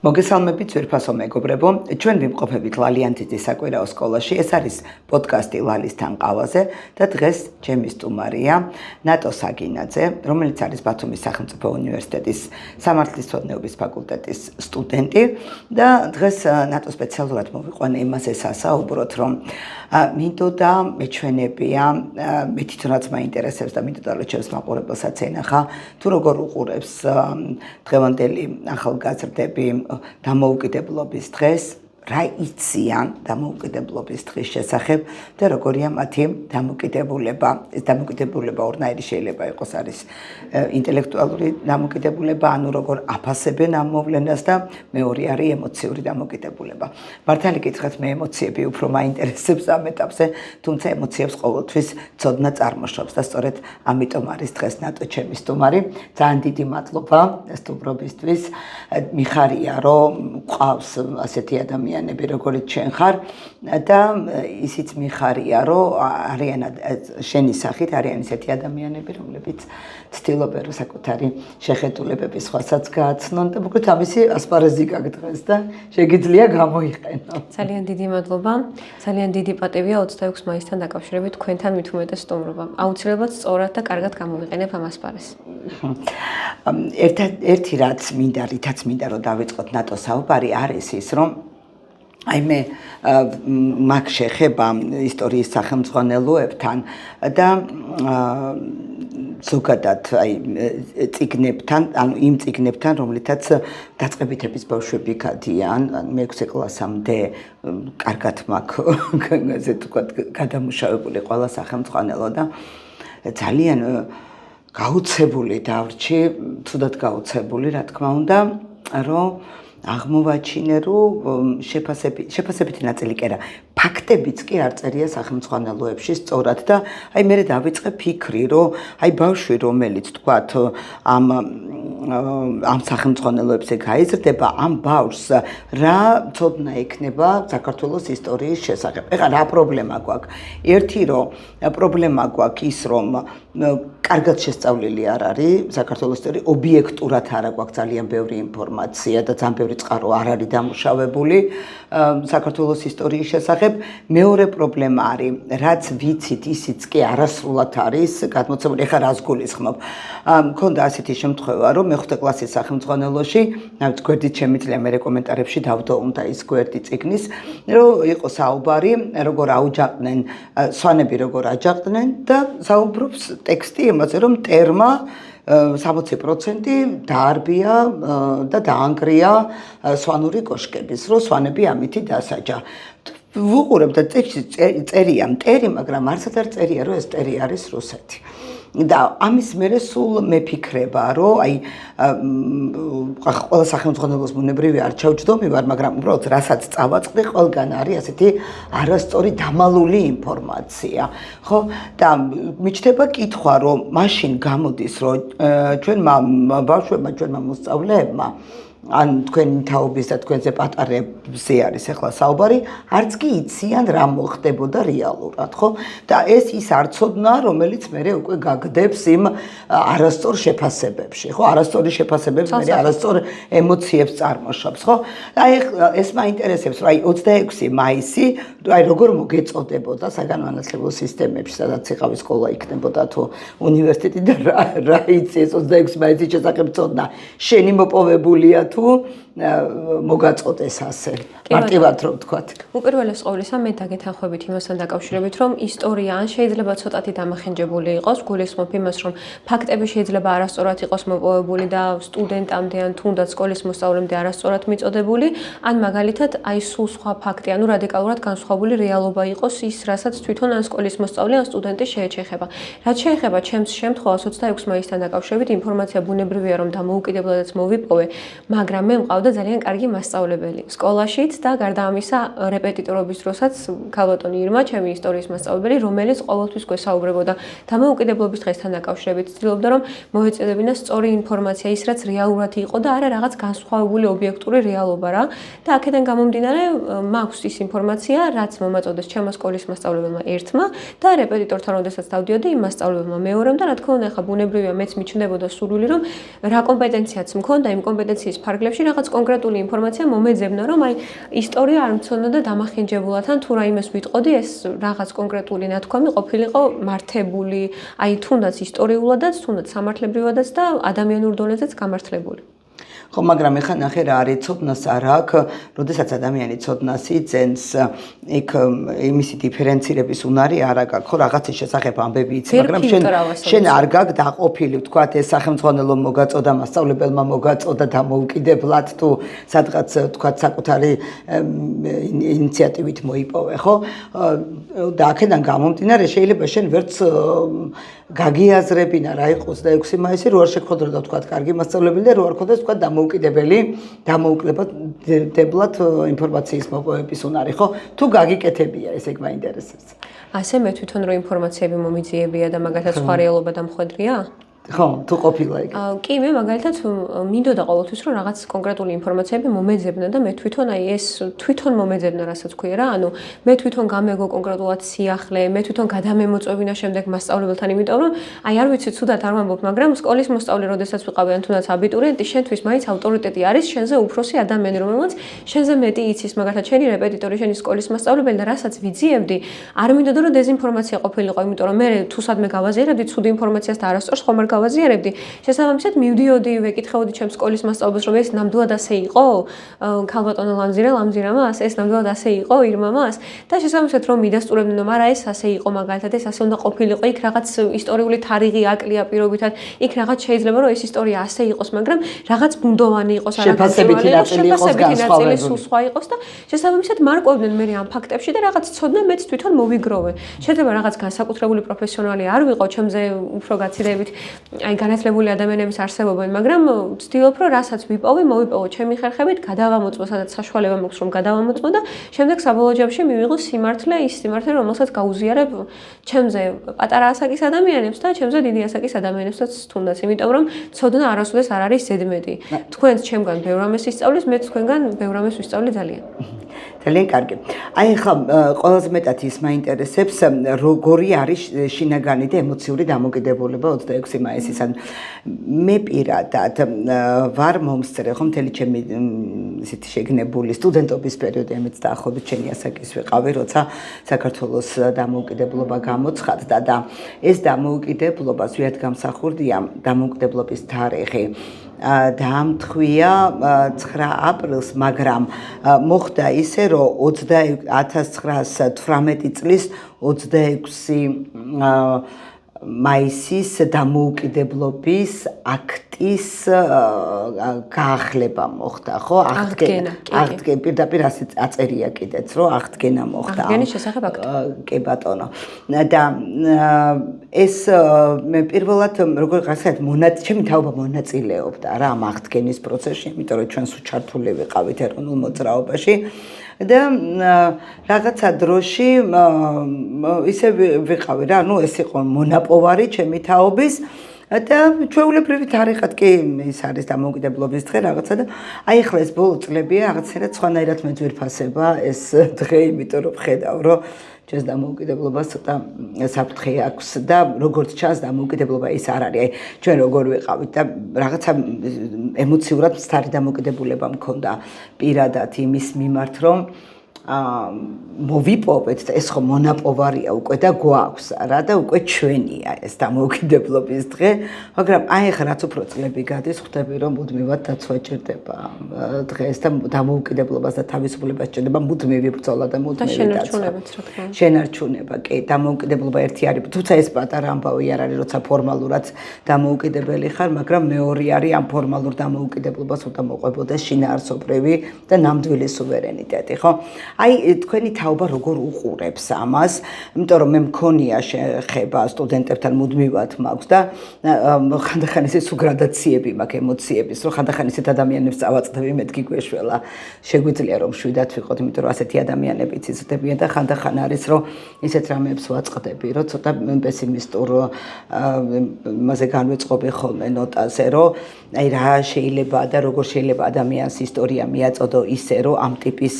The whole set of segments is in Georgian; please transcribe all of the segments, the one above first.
მოგესალმებით ძვირფასო მეგობრებო, ჩვენ ვიმყოფებით ლალიანთიძის საკვირაო სკოლაში. ეს არის პოდკასტი ლალისთან ყავაზე და დღეს ჩემი სტუმარია ნატო საგინაძე, რომელიც არის ბათუმის სახელმწიფო უნივერსიტეტის სამართლისმცოდნეობის ფაკულტეტის სტუდენტი და დღეს ნატო სპეციალურად მოვიყვანე იმაზე სასაუბროთ, რომ მინდოდა მეჩვენებია, მე თვითონაც მაინტერესებს და მინდოდა რომ ჩემს მაყურებელსაც ენახა, თუ როგორ უყურებს დღევანდელი ახალგაზრდები დამოუკიდებლობის დღეს, რა იციან დამოუკიდებლობის დღის შესახებ და როგორია მათი დამოუკიდებულება. ეს დამოუკიდებულება ორნაირი შეიძლება იყოს, არის ინტელექტუალური დამოუკიდებულება, ანუ როგორ აფასებენ ამ მოვლენას და მეორე არის ემოციური დამოუკიდებულება. მართალი გითხრათ, მე ემოციები უფრო მაინტერესებს ამ ეტაპზე, თუმცა ემოციებს ყოველთვის ცოდნა წარმოშობს და სწორედ ამიტომ არის დღეს ნატო ჩემი სტუმარი. ძალიან დიდი მადლობა სტუმრობისთვის. მიხარია, რომ ყავს ასეთი ადამიანები, როგორც შენ ხარ და ისიც მიხარია, რომ არიან შენი სახით არიან ისეთი ადამიანები, რომლებიც ცდილობენ რომ საკუთარი შეხედულებების სხვასაც გააცნონ და მოკლედ ამისი ასპარეზი გაგდღეს და შეგიძლია გამოიყენო. ძალიან დიდი მადლობა. ძალიან დიდი პატივია 26 მაისთან დაკავშირებით თქვენთან მით უმეტეს სტუმრობა. აუცილებლად სწორად და კარგად გამოვიყენებ ამ ასპარეზს. ერთი რაც მინდა, რითაც მინდა რომ დავიწყოთ ნატო საუბარი არის ის, რომ აი მე მაგ შეხება ისტორიის სახელმძღვანელოებთან და ზოგადად აი წიგნებთან, ანუ იმ წიგნებთან, რომლითაც დაწყებითების ბავშვები გადიან, მე-6 კლასამდე კარგად მაქვს ესე თქვათ გადამუშავებული ყველა სახელმძღვანელო და ძალიან გაუცებული დავრჩი, თუდად გაუცებული, რა თქმა უნდა, რომ აღმოვაჩინე, რომ შეფასებითი ნაწილი კი არა, ფაქტებიც კი არ წერია სახელმძღვანელოებში სწორად და აი მე დავიწყე ფიქრი, რომ აი ბავშვი, რომელიც თქვათ ამ სახელმძღვანელოებზე გაიზრდება, ამ ბავშვს რა ცოდნა ექნება საქართველოს ისტორიის შესახებ. ეხლა რა პრობლემა გვაქვს? ერთი რომ პრობლემა გვაქვს ის, რომ კარგად შესწავლილი არ არის საქართველოს ისტორია, ობიექტურად არ აქვს ძალიან ბევრი ინფორმაცია და ძალიან ბევრი წყარო არ არის დამუშავებული საქართველოს ისტორიის შესახებ. მეორე პრობლემა არის, რაც ვიცით, ისიც კი არასრულად არის გადმოცემული. ეხლა რას გულისხმობ? მქონდა ასეთი შემთხვევა, რომ მე-5 კლასის სახელმძღვანელოში, გვერდით შემიძლია მე კომენტარებში დავდოუნდა ის გვერდი წიგნის, რომ იყო საუბარი, როგორ აუჯაყდნენ სვანები, როგორ აჯაყდნენ და საუბრობს ტექსტი იმაზე, რომ მტერმა 60% დაარბია და დაანგრია სვანური კოშკების, რომ სვანები ამითი დასაჯა. ვუყურებ და ტექსტში წერია მტერი, მაგრამ არცად არ წერია, რომ ეს მტერი არის რუსეთი. და ამის მერე სულ მეფიქრება, რომ აი ყველა სახელმძღვანელოს ბუნებრივი არ ჩავჯდომი ვარ, მაგრამ უბრალოდ რასაც წავაწყდი, ყველგან არის ასეთი არასწორი დამალული ინფორმაცია. ხო? და მიჩნდება კითხვა, რომ მაშინ გამოდის, რომ ჩვენმა ბავშვებმა, ჩვენმა მოსწავლეებმა ან თქვენი თაობის და თქვენზე პატარებზე არის ახლა საუბარი, არც კი იციან რა მოხდებოდა რეალურად, ხო? და ეს ის არცოდნა, რომელიც მე უკვე გაგდებს იმ არასწორ შეფასებებში, ხო? არასწორი შეფასებებს მე არასწორ ემოციებს წარმოშობს, ხო? აი ეს მაინტერესებს, რომ აი 26 მაისი, აი როგორ მოგეწოდებოდა საგანმანათლებლო სისტემებში, სადაც იყავი სკოლა იქნებოდა თუ უნივერსიტეტი და რა იცი ეს 26 მაისის შესახებ ცოდნა, შენი მოპოვებულია თუ მოგაწოდეს ასე მარტივად რომ ვთქვათ. უპირველეს ყოვლისა მე დაგეთანხმებით იმასთან დაკავშირებით, რომ ისტორია ან შეიძლება ცოტათი დამახინჯებული იყოს, გულისხმობ იმას, რომ ფაქტები შეიძლება არასწორად იყოს მოპოვებული და სტუდენტამდე ან თუნდაც სკოლის მოსწავლემდე არასწორად მიწოდებული, ან მაგალითად აი სულ სხვა ფაქტი, ანუ რადიკალურად განსხვავებული რეალობა იყოს ის, რასაც თვითონ ან სკოლის მოსწავლე ან სტუდენტი შეეჩეხება. რაც შეეხება ჩემს შემთხვევას 26 მაისთან დაკავშირებით, ინფორმაცია ბუნებრივია, რომ დამოუკიდებლადაც მოვიპოვე, მაგრამ მე მყავდა ძალიან კარგი მასწავლებელი სკოლაშიც და გარდა ამისა რეპეტიტორობის დროსაც ქალბატონი ირმა, ჩემი ისტორიის მასწავლებელი, რომელიც ყოველთვის გვესაუბრებოდა დამოუკიდებლობის დღესთან დაკავშირებით, ცდილობდა რომ მოეწოდებინა სწორი ინფორმაცია, ის რაც რეალურად იყო და არა რაღაც განსხვავებული ობიექტური რეალობა რა. და აქედან გამომდინარე მაქვს ის ინფორმაცია, რაც მომაწოდეს ჩემო სკოლის მასწავლებელმა ერთმა და რეპეტიტორთან როდესაც დავდიოდი იმ მასწავლებელმა მეორემ და რა თქმა უნდა, ახლა ბუნებრივია მეც მიჩნდებოდა სურვილი, რომ რა კომპეტენციაც მქონდა იმ კომპეტენციის ფარგლებში რაღაც კონკრეტული ინფორმაცია მომეძებნა, რომ აი ისტორია არ მცოდნა დამახინჯებულად, ან თუ რაიმეს ვიტყოდი, ეს რაღაც კონკრეტული ნათქვამი ყოფილიყო მართებული, აი თუნდაც ისტორიულადაც, თუნდაც სამართლებრივადაც და ადამიანურ დონეზეც გამართლებული. ხო, მაგრამ ეხლა ნახე რა არის ცოდნას არ აქვს, როდესაც ადამიანი ცოდნას იძენს, იქ იმისი დიფერენცირების უნარი არ აქვს, ხო, რაღაცის შესახებ ამბები იცი, მაგრამ შენ არ გაქვს დაყოფილი, ვთქვათ, ეს სახელმწიფო მოგაწოდა, მასწავლებელმა მოგაწოდა დამოუკიდებლად თუ სადღაც ვთქვათ საკუთარი ინიციატივით მოიპოვე, ხო? და აქედან გამომდინარე შეიძლება შენ ვერც გაგიაზრებინა რა იყოს და 6 მაისი რო არ შეგხვედრა და ვთქვათ კარგი მასწავლებელი და რო არ ხოდეს ვთქვათ დამოუკიდებლად ინფორმაციის მოპოვების უნარი, ხო? თუ გაგიკეთებია, ესე მაინტერესებს. ასე მე თვითონ რო ინფორმაციები მომიძიებია და მაგალითად სხვა რეალობა დამხვედრია? ხო, თუ ყოფილა იქ. კი, მე მაგალითად მინდოდა ყოველთვის რომ რაღაც კონკრეტული ინფორმაციები მომეძებნა და მე თვითონ აი ეს თვითონ მომეძებნა, რასაც ქვია რა, ანუ მე თვითონ გამეგო კონკრეტულად სიახლე, მე თვითონ გადამემოწვევინა შემდეგ მასწავლებელთან, იმიტომ რომ აი არ ვიცი ცუდად არ ვამბობ, მაგრამ სკოლის მოსწავლე როდესაც ვიყავი ან თუნდაც აბიტურიენტი, შენთვის მაინც ავტორიტეტი არის შენზე უფროსი ადამიანი, რომელსაც შენზე მეტი იცის, მაგალითად შენი რეპეტიტორი, შენი სკოლის მასწავლებელი და რასაც ვიძიებდი, არ მინდოდა რომ დეზინფორმაცია ყოფილიყო, იმიტომ რომ მე თუ სადმე გავაზიარებდი ცუდი ინფორმაციას და არასწორს ხომ არ გავაზიარებდი. შესაბამისად მივდიოდი, ვეკითხებოდი ჩემს სკოლის მასწავლებელს, რომ ეს ნამდვილად ასე იყო? ქალბატონო ლამზირამას, ეს ნამდვილად ასე იყო ირმამას? და შესაბამისად რომ მიდასტურებდნენ, რომ არა ეს ასე იყო მაგალითად, ეს ასე უნდა ყოფილიყო, იქ რაღაც ისტორიული თარიღი აკლია პირობითად, იქ რაღაც შეიძლება რომ ეს ისტორია ასე იყოს, მაგრამ რაღაც ბუნდოვანი იყოს, შეფასებითი ნაწილი სულ სხვა იყოს და შესაბამისად მარკვევდნენ მე ამ ფაქტებში და რაღაც ცოდნა მეც თვითონ მოვიგროვე. შეიძლება რაღაც განსაკუთრებული პროფესიონალი არ ვიყო, ჩემზე უფრო გაცილებით აი განათლებული ადამიანების არსებობენ, მაგრამ ვცდილობ რომ რასაც ვიპოვე, მოვიპოვო ჩემი ხერხებით, გადავამოწმო, სადაც საშუალება მაქვს რომ გადავამოწმო და შემდეგ საბოლოო ჯამში მივიღო სიმართლე, ის სიმართლე, რომელსაც გაუზიარებ ჩემზე პატარა ასაკის ადამიანებს და ჩემზე დიდი ასაკის ადამიანებსაც თუნდაც, იმიტომ რომ ცოდნა არასოდეს არ არის ზედმეტი. თქვენც ჩემგან ბევრ ამას ისწავლის, მეც თქვენგან ბევრ ამას ვისწავლე ძალიან. ძალიან კარგი. აი ახლა ყველაზე მეტად ის მაინტერესებს, როგორი არის შინაგანი და ემოციური დამოკიდებულება 26 მაისისთან. მე პირადად ვარ მომსწრე, ხო, მთელი ჩემი ისეთი შეგნებული სტუდენტობის პერიოდი, ამით დაახლოებით ჩემი ასაკის ვიყავი, როცა საქართველოს დამოუკიდებლობა გამოცხადდა და ეს დამოუკიდებლობა ზვიად გამსახურდია დამოუკიდებლობის თარიღი. დაამთხვია 9 აპრილს, მაგრამ მოხდა ისე, რომ 1918 წლის 26 მაისის დამოუკიდებლობის აქტის გაახლება მოხდა, ხო? აღდგენა. პირდაპირ ასე აწერია კიდეც, რომ აღდგენა მოხდა. აღდგენის შესახებ აქტი. კი ბატონო. და ეს მე პირველად როგორ გასაგებ ჩემი თაობა მონაწილეობდა რა ამ აღდგენის პროცესში, იმიტომ რომ ჩვენს უჩართული ვიყავით ეროვნულ მოძრაობაში. და რაღაცა დროში ისე ვიყავი რა, ну ეს იყო მონაპოვარი ჩემი თაობის და ჩვეულებრივი თარიღად კი ის არის დამოუკიდებლობის დღე რაღაცა და აი ახლა ეს ბოლო წლებია რაღაცნაირად სხვანაირად მეძვირფასება ეს დღე, იმიტომ რომ ხედავ რომ ჩვენს დამოუკიდებლობას ცოტა საფრთხე აქვს და როგორც ჩანს დამოუკიდებლობა ის არ არის. აი ჩვენ როგორ ვიყავით და რაღაცა ემოციურად მცდარი დამოუკიდებლობა მქონდა პირადად იმის მიმართ, რომ მოვიპოვეთ და ეს ხო მონაპოვარია უკვე და გვაქვს რა და უკვე ჩვენია ეს დამოუკიდებლობის დღე, მაგრამ აი ახლა რაც უფრო წლები გადის, ხვდები რომ მუდმივად დაცვა ჭირდება დღეს და დამოუკიდებლობას და თავისუფლებას ჭირდება მუდმივი ბრძოლა და მუდმივი დაცვა. შენარჩუნება, კი, დამოუკიდებლობა ერთი არის, თუმცა ეს პატარა ამბავი არ არის, როცა ფორმალურად დამოუკიდებელი ხარ, მაგრამ მეორე არის ამ ფორმალურ დამოუკიდებლობას უნდა მოყვებოდეს შინაარსობრივი და ნამდვილი სუვერენიტეტი, ხო? აი თქვენი თაობა როგორ უყურებს ამას, იმიტომ რომ მე მქონია შეხება სტუდენტებთან მუდმივად მაქვს და ხანდახან ისე გრადაციები მაქვს ემოციების, რომ ხანდახან ისეთ ადამიანებს წავაწყდები, მეთქი გვეშველა, შეგვიძლია რომ შვიდად ვიყოთ, იმიტომ რომ ასეთი ადამიანებიც იზრდებიან და ხანდახან არის რომ ისეთ რამეებს ვაწყდები, რომ ცოტა პესიმისტურ მასე განვეწყობი ხოლმე ნოტაზე, რომ აი რა შეიძლება და როგორ შეიძლება ადამიანს ისტორია მიაწოდო ისე, რომ ამ ტიპის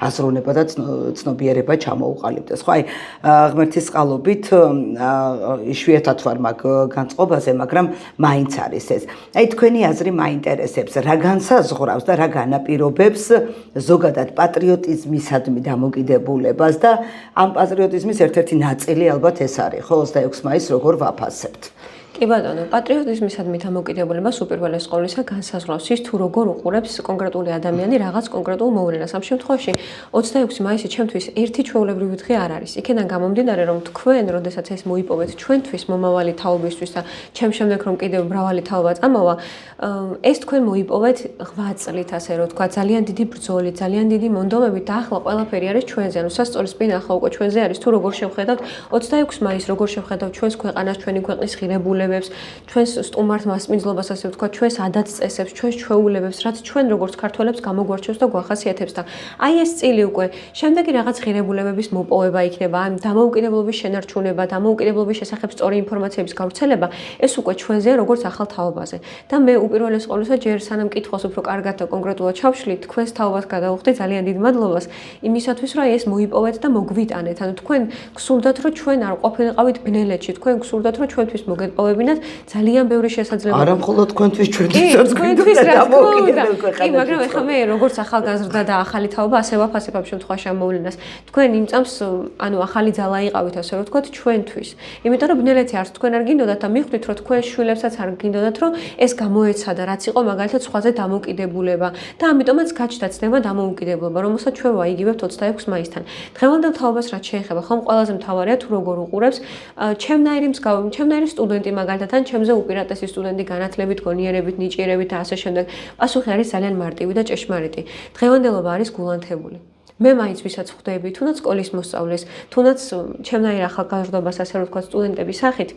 აზროვნების საშუალება და ცნობიერება ჩამოუყალიბდეს. ხო, აი ღმერთის წყალობით იშვიათად ვარ მაგ განწყობაზე, მაგრამ მაინც არის ეს. აი თქვენი აზრი მაინტერესებს, რა განსაზღვრავს და რა განაპირობებს ზოგადად პატრიოტიზმისადმი დამოკიდებულებას და ამ პატრიოტიზმის ერთ-ერთი ნაწილი ალბათ ეს არის, ხო, 26 მაისს როგორ ვაფასებთ? კი ბატონო, პატრიოტიზმისადმი დამოკიდებულებას უპირველეს ყოვლისა განსაზღვრავს ის თუ როგორ უყურებს კონკრეტული ადამიანი რაღაც კონკრეტულ მოვლენას. ამ შემთხვევაში 26 მაისი ჩემთვის ერთი ჩვეულებრივი დღე არ არის. იქედან გამომდინარე, რომ თქვენ, როდესაც ეს მოიპოვეთ ჩვენთვის მომავალი თაობისთვის და ჩემ შემდეგ რომ კიდევ მრავალი თაობა წამოვა, ეს თქვენ მოიპოვეთ 8 წლით, ასე რომ თქვა, ძალიან დიდი ბრძოლით, ძალიან დიდი მონდომებით და ახლა ყველაფერი არის ჩვენზე. ანუ სასწორის სპინ ახლა უკვე ჩვენზე არის თუ როგორ შევხედავთ 26 მაისს, როგორ შევხედავთ ჩვენს ქვეყანას, ჩვენი ქვეყნის ღირებულებებს, ჩვენს სტუმართ მასპინძლობას, ასე ვთქვა, ჩვენს ადათ-წესებს, ჩვენს ჩვეულებებს, რაც ჩვენ როგორც ქართველებს გამოგვარჩევს და გვახასიათებს და აი ეს წილი უკვე შემდეგი რაღაც ღირებულებების მოპოვება იქნება, ამ დამოუკიდებლობის შენარჩუნება, დამოუკიდებლობის შესახებ სწორი ინფორმაციების გავრცელება, ეს უკვე ჩვენზეა როგორც ახალ თაობაზე. და მე უპირველეს ყოვლისა ჯერ სანამ კითხავს უფრო კარგად და კონკრეტულად ჩავშლით, თქვენს თაობას გადავხდი ძალიან დიდ მადლობას იმისათვის, რომ ეს მოიპოვეთ და მოგვიტანეთ. ანუ თქვენ გსურდათ, რომ ჩვენ არ ყოფილიყავით ბნელეთში, თქვენ გსურდათ, რომ ჩვენთვის მოგეპოვებინათ ძალიან ბევრი შესაძლებლობა. არა მხოლოდ თქვენთვის, ჩვენთვისაც თქვენთვის რა თქმა უნდა. კი, მაგრამ ეხლა მე როგორც ახალგაზრდა და ახალი თაობა ასე ვაფასებ ამ შემთხვევაში ამ მოვლენას. თქვენ იმ წამს ანუ ახალი ძალა იყავით, ასე რომ ვთქვათ, ჩვენთვის. იმიტომ რომ ბნელეთი არც თქვენ არ გინდოდათ და მიხვდით, რომ თქვენ შვილებსაც არ გინდოდათ, რომ ეს გამოეცადა, რაც იყო მაგალითად სხვაზე დამოუკიდებულება და ამიტომაც გაჩნდა ცნება დამოუკიდებლობა, რომელსაც ჩვენ ვაიგივებთ 26 მაისთან. დღევანდელ თაობას რაც შეეხება, ხომ ყველაზე მთავარია თუ როგორ უყურებს ჩემნაირი სტუდენტი მაგალითად ან ჩემზე უპირატესი სტუდენტი განათლებით, გონიერებით, ნიჭიერებით და ასე შემდეგ. პასუხი არის ძალიან მარტივი და ჭეშმარიტი. დღევანდელობა არის გულანთებული. მე მაინც ვისაც ხვდები, თუნდაც სკოლის მოსწავლეს, თუნდაც ჩემნაირ ახალგაზრდობას, ასე რომ ვთქვათ, სტუდენტების სახით,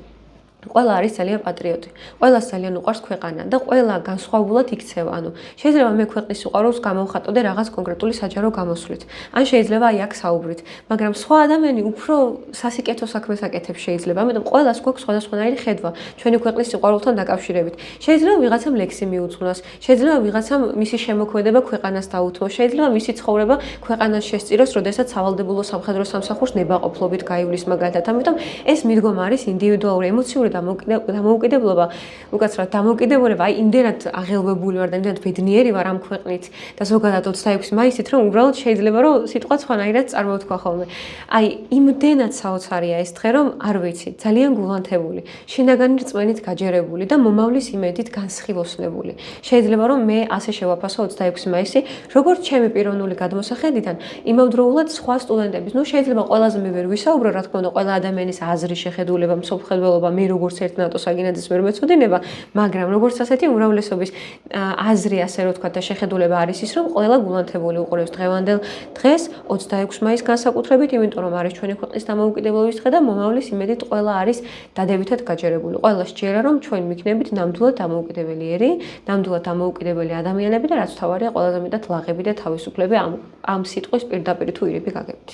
ყველა არის ძალიან პატრიოტი. ყველას ძალიან უყვარს ქვეყანა და ყველა განსხვავებულად იქცევა. ანუ შეიძლება მე ქვეყნის სიყვარულს გამოვხატოდე რაღაც კონკრეტული საჯარო გამოსვლით. ან შეიძლება აი აქ საუბრით, მაგრამ სხვა ადამიანი უფრო სასიკეთო საქმეს აკეთებს შეიძლება. ამიტომ ყველას გვაქვს სხვადასხვანაირი ხედვა ჩვენი ქვეყნის სიყვარულთან დაკავშირებით. შეიძლება ვიღაცამ ლექსი მიუძღვნას, შეიძლება ვიღაცამ მისი შემოქმედება ქვეყანას დაუთმოს, შეიძლება მისი ცხოვრება ქვეყანას შესწიროს, როდესაც სავალდებულო სამხედრო სამსახურს ნებაყოფლობით გაივლის მაგალითად. ამიტომ ეს მიდგომა არის ინდივიდუალური, ემოციური დამოუკიდებლობა, უკაცრავად დამოუკიდებლობა, აი იმდენად აღელვებული ვარ და იმდენად ბედნიერი ვარ ამ ქვეყნით და ზოგადად 26 მაისით, რომ უბრალოდ შეიძლება რომ სიტყვა სხვანაირად წარმოვთქვა ხოლმე. აი იმდენად საოცარია ეს დღე, რომ არ ვიცი, ძალიან გულანთებული, შინაგანი რწმენით გაჯერებული და მომავლის იმედით განსხილოსნებული. შეიძლება რომ მე ასე შევაფასო 26 მაისი, როგორც ჩემი პიროვნული გადმოსახედიდან, იმავდროულად სხვა სტუდენტების. ნუ შეიძლება ყველაზე მე ვერ ვისაუბრო, რა თქმა უნდა, ყველა ადამიანის აზრი, შეხედულება, მსოფლმხედველობა, მე როგორც ერთ ნატო საგინაძის ვერ მეწოდინება, მაგრამ როგორც ასეთი უმრავლესობის აზრი, ასე რომ ვთქვათ, და შეხედულება არის ის, რომ ყველა გულანთებული უყურებს დღევანდელ დღეს 26 მაისს განსაკუთრებით, იმიტომ რომ არის ჩვენი ქვეყნის დამოუკიდებლობის დღე და მომავლის იმედით ყველა არის დადებითად გაჯერებული. ყველა სჯერა, რომ ჩვენ ვიქნებით ნამდვილად დამოუკიდებელი, ნამდვილად დამოუკიდებელი ადამიანები და რაც თავარია, ყველაზე მეტად ლაღები და თავისუფლები ამ სიტყვის პირდაპირ თუ ირიბი გაგებით.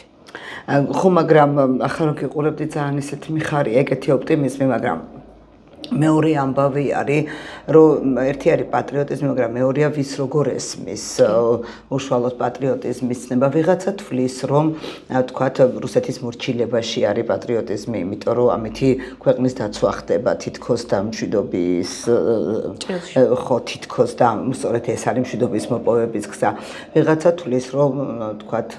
ხო, მაგრამ ახლა რომ გიყურებდი ძალიან ისეთი მიხარია, ეგეთი ოპტიმიზმი, მაგრამ მეორე ამბავი არის, რომ ერთი არის პატრიოტიზმი, მაგრამ მეორეა ვის როგორ ესმის უშუალოდ პატრიოტიზმის ცნება. ვიღაცა თვლის, რომ თქვათ რუსეთის მორჩილებაში არის პატრიოტიზმი, იმიტომ რომ ამითი ქვეყნის დაცვა ხდება თითქოს და მშვიდობის ხო თითქოს და სწორედ ეს არის მშვიდობის მოპოვების გზა. ვიღაცა თვლის, რომ თქვათ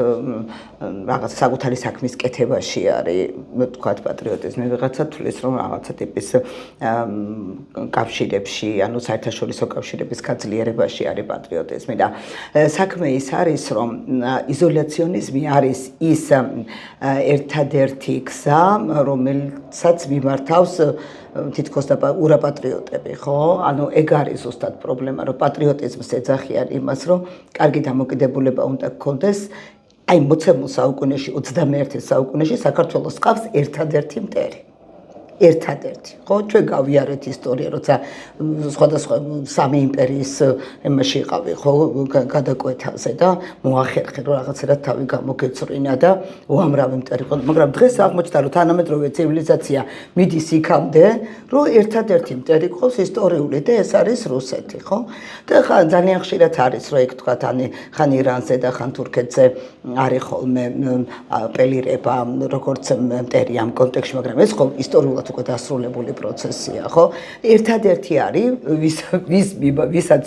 რაღაც საკუთარი საქმის კეთებაში არის თქვათ პატრიოტიზმი. ვიღაცა თვლის, რომ რაღაცა ტიპის კავშირებში, ანუ საერთაშორისო კავშირების გაძლიერებაში არის პატრიოტიზმი და საქმე ის არის, რომ იზოლაციონიზმი არის ის ერთადერთი გზა, რომელსაც მიმართავს თითქოს და ურაპატრიოტები, ხო? ანუ ეგ არის ზუსტად პრობლემა, რომ პატრიოტიზმს ეძახიან იმას, რომ კარგი დამოკიდებულება უნდა გქონდეს. აი მოცემულ საუკუნეში, 21 საუკუნეში საქართველოს ყავს ერთადერთი მტერი. ერთადერთი, ხო? ჩვენ გავიარეთ ისტორია, როცა სხვადასხვა სამი იმპერიის იმაში იყავი, ხო, გადაკვეთაზე და მოახერხე, რომ რაღაცერად თავი გამოგეწრინა და უამრავი მტერი ყო, მაგრამ დღეს აღმოჩნდა, რომ თანამედროვე ცივილიზაცია მიდის იქამდე, რომ ერთადერთი მტერი ყავს ისტორიული და ეს არის რუსეთი, ხო? და ხან ძალიან ხშირად არის, რომ ეგ თქვა ხან ირანზე და ხან თურქეთზე არის ხოლმე აპელირება როგორც მტერი ამ კონტექსტში, მაგრამ ეს ხო ისტორიულად უკვე დასრულებული პროცესია, ხო? ერთადერთი არის, ვისაც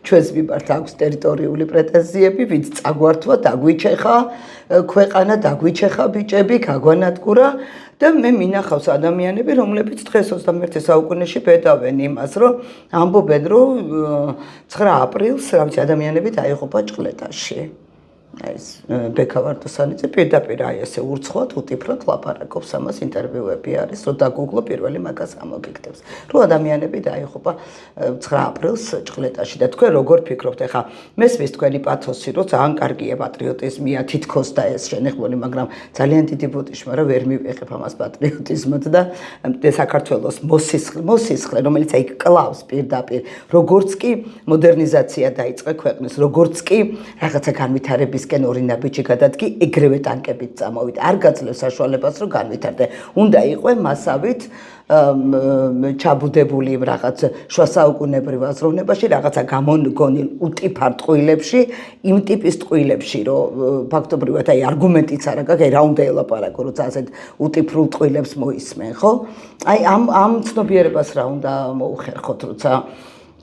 ჩვენს მიმართ აქვს ტერიტორიული პრეტენზიები, ვინც წაგვართვა, დაგვიჩეხა ქვეყანა, დაგვიჩეხა ბიჭები, გაგვანადგურა და მე მინახავს ადამიანები, რომლებიც დღეს 21 საუკუნეში ბედავენ იმას, რომ ამბობენ, რომ 9 აპრილს რაღაცა ადამიანები დაიღუპა ჭყლეტაში. ეს ბექა ვარდოსანიძე პირდაპირ აი ესე ურცხვად უტიფრად ლაპარაკობს ამას, ინტერვიუები არის, რომ დაგუგლო პირველი მაგას ამოგიგდებს. რომ ადამიანები დაიღუპა 9 აპრილს ჭყლეტაში და თქვენ როგორ ფიქრობთ? ეხლა მესმის თქვენი პათოსი, რომ ძალიან კარგია პატრიოტიზმია, თითქოს და ეს შენეხმული, მაგრამ ძალიან დიდი ბუტიშმა რომ ვერ მივიღებ ამას პატრიოტიზმად და საქართველოს მოსისხლე, რომელიც აი კლავს პირდაპირ, როგორც კი მოდერნიზაცია დაიწყე ქვეყნის, როგორც კი რაღაცა განვითარების ორი ნაბიჯი გადადგი, ეგრევე ტანკებით წამოვიდა. არ გაძლევს საშუალებას, რომ განვითარდე. უნდა იყო მასავით ჩაბუდებული რაღაც შუა საუკუნებრივ აზროვნებაში, რაღაცა გამოგონილ უტიფარ ტყუილებში, იმ ტიპის ტყუილებში, რომ ფაქტობრივად აი არგუმენტიც არ აქვს, რა უნდა ელაპარაკო, როცა ასეთ უტიფრულ ტყუილებს მოისმენ, ხო? აი ამ ცნობიერებას რა უნდა მოუხერხოთ, როცა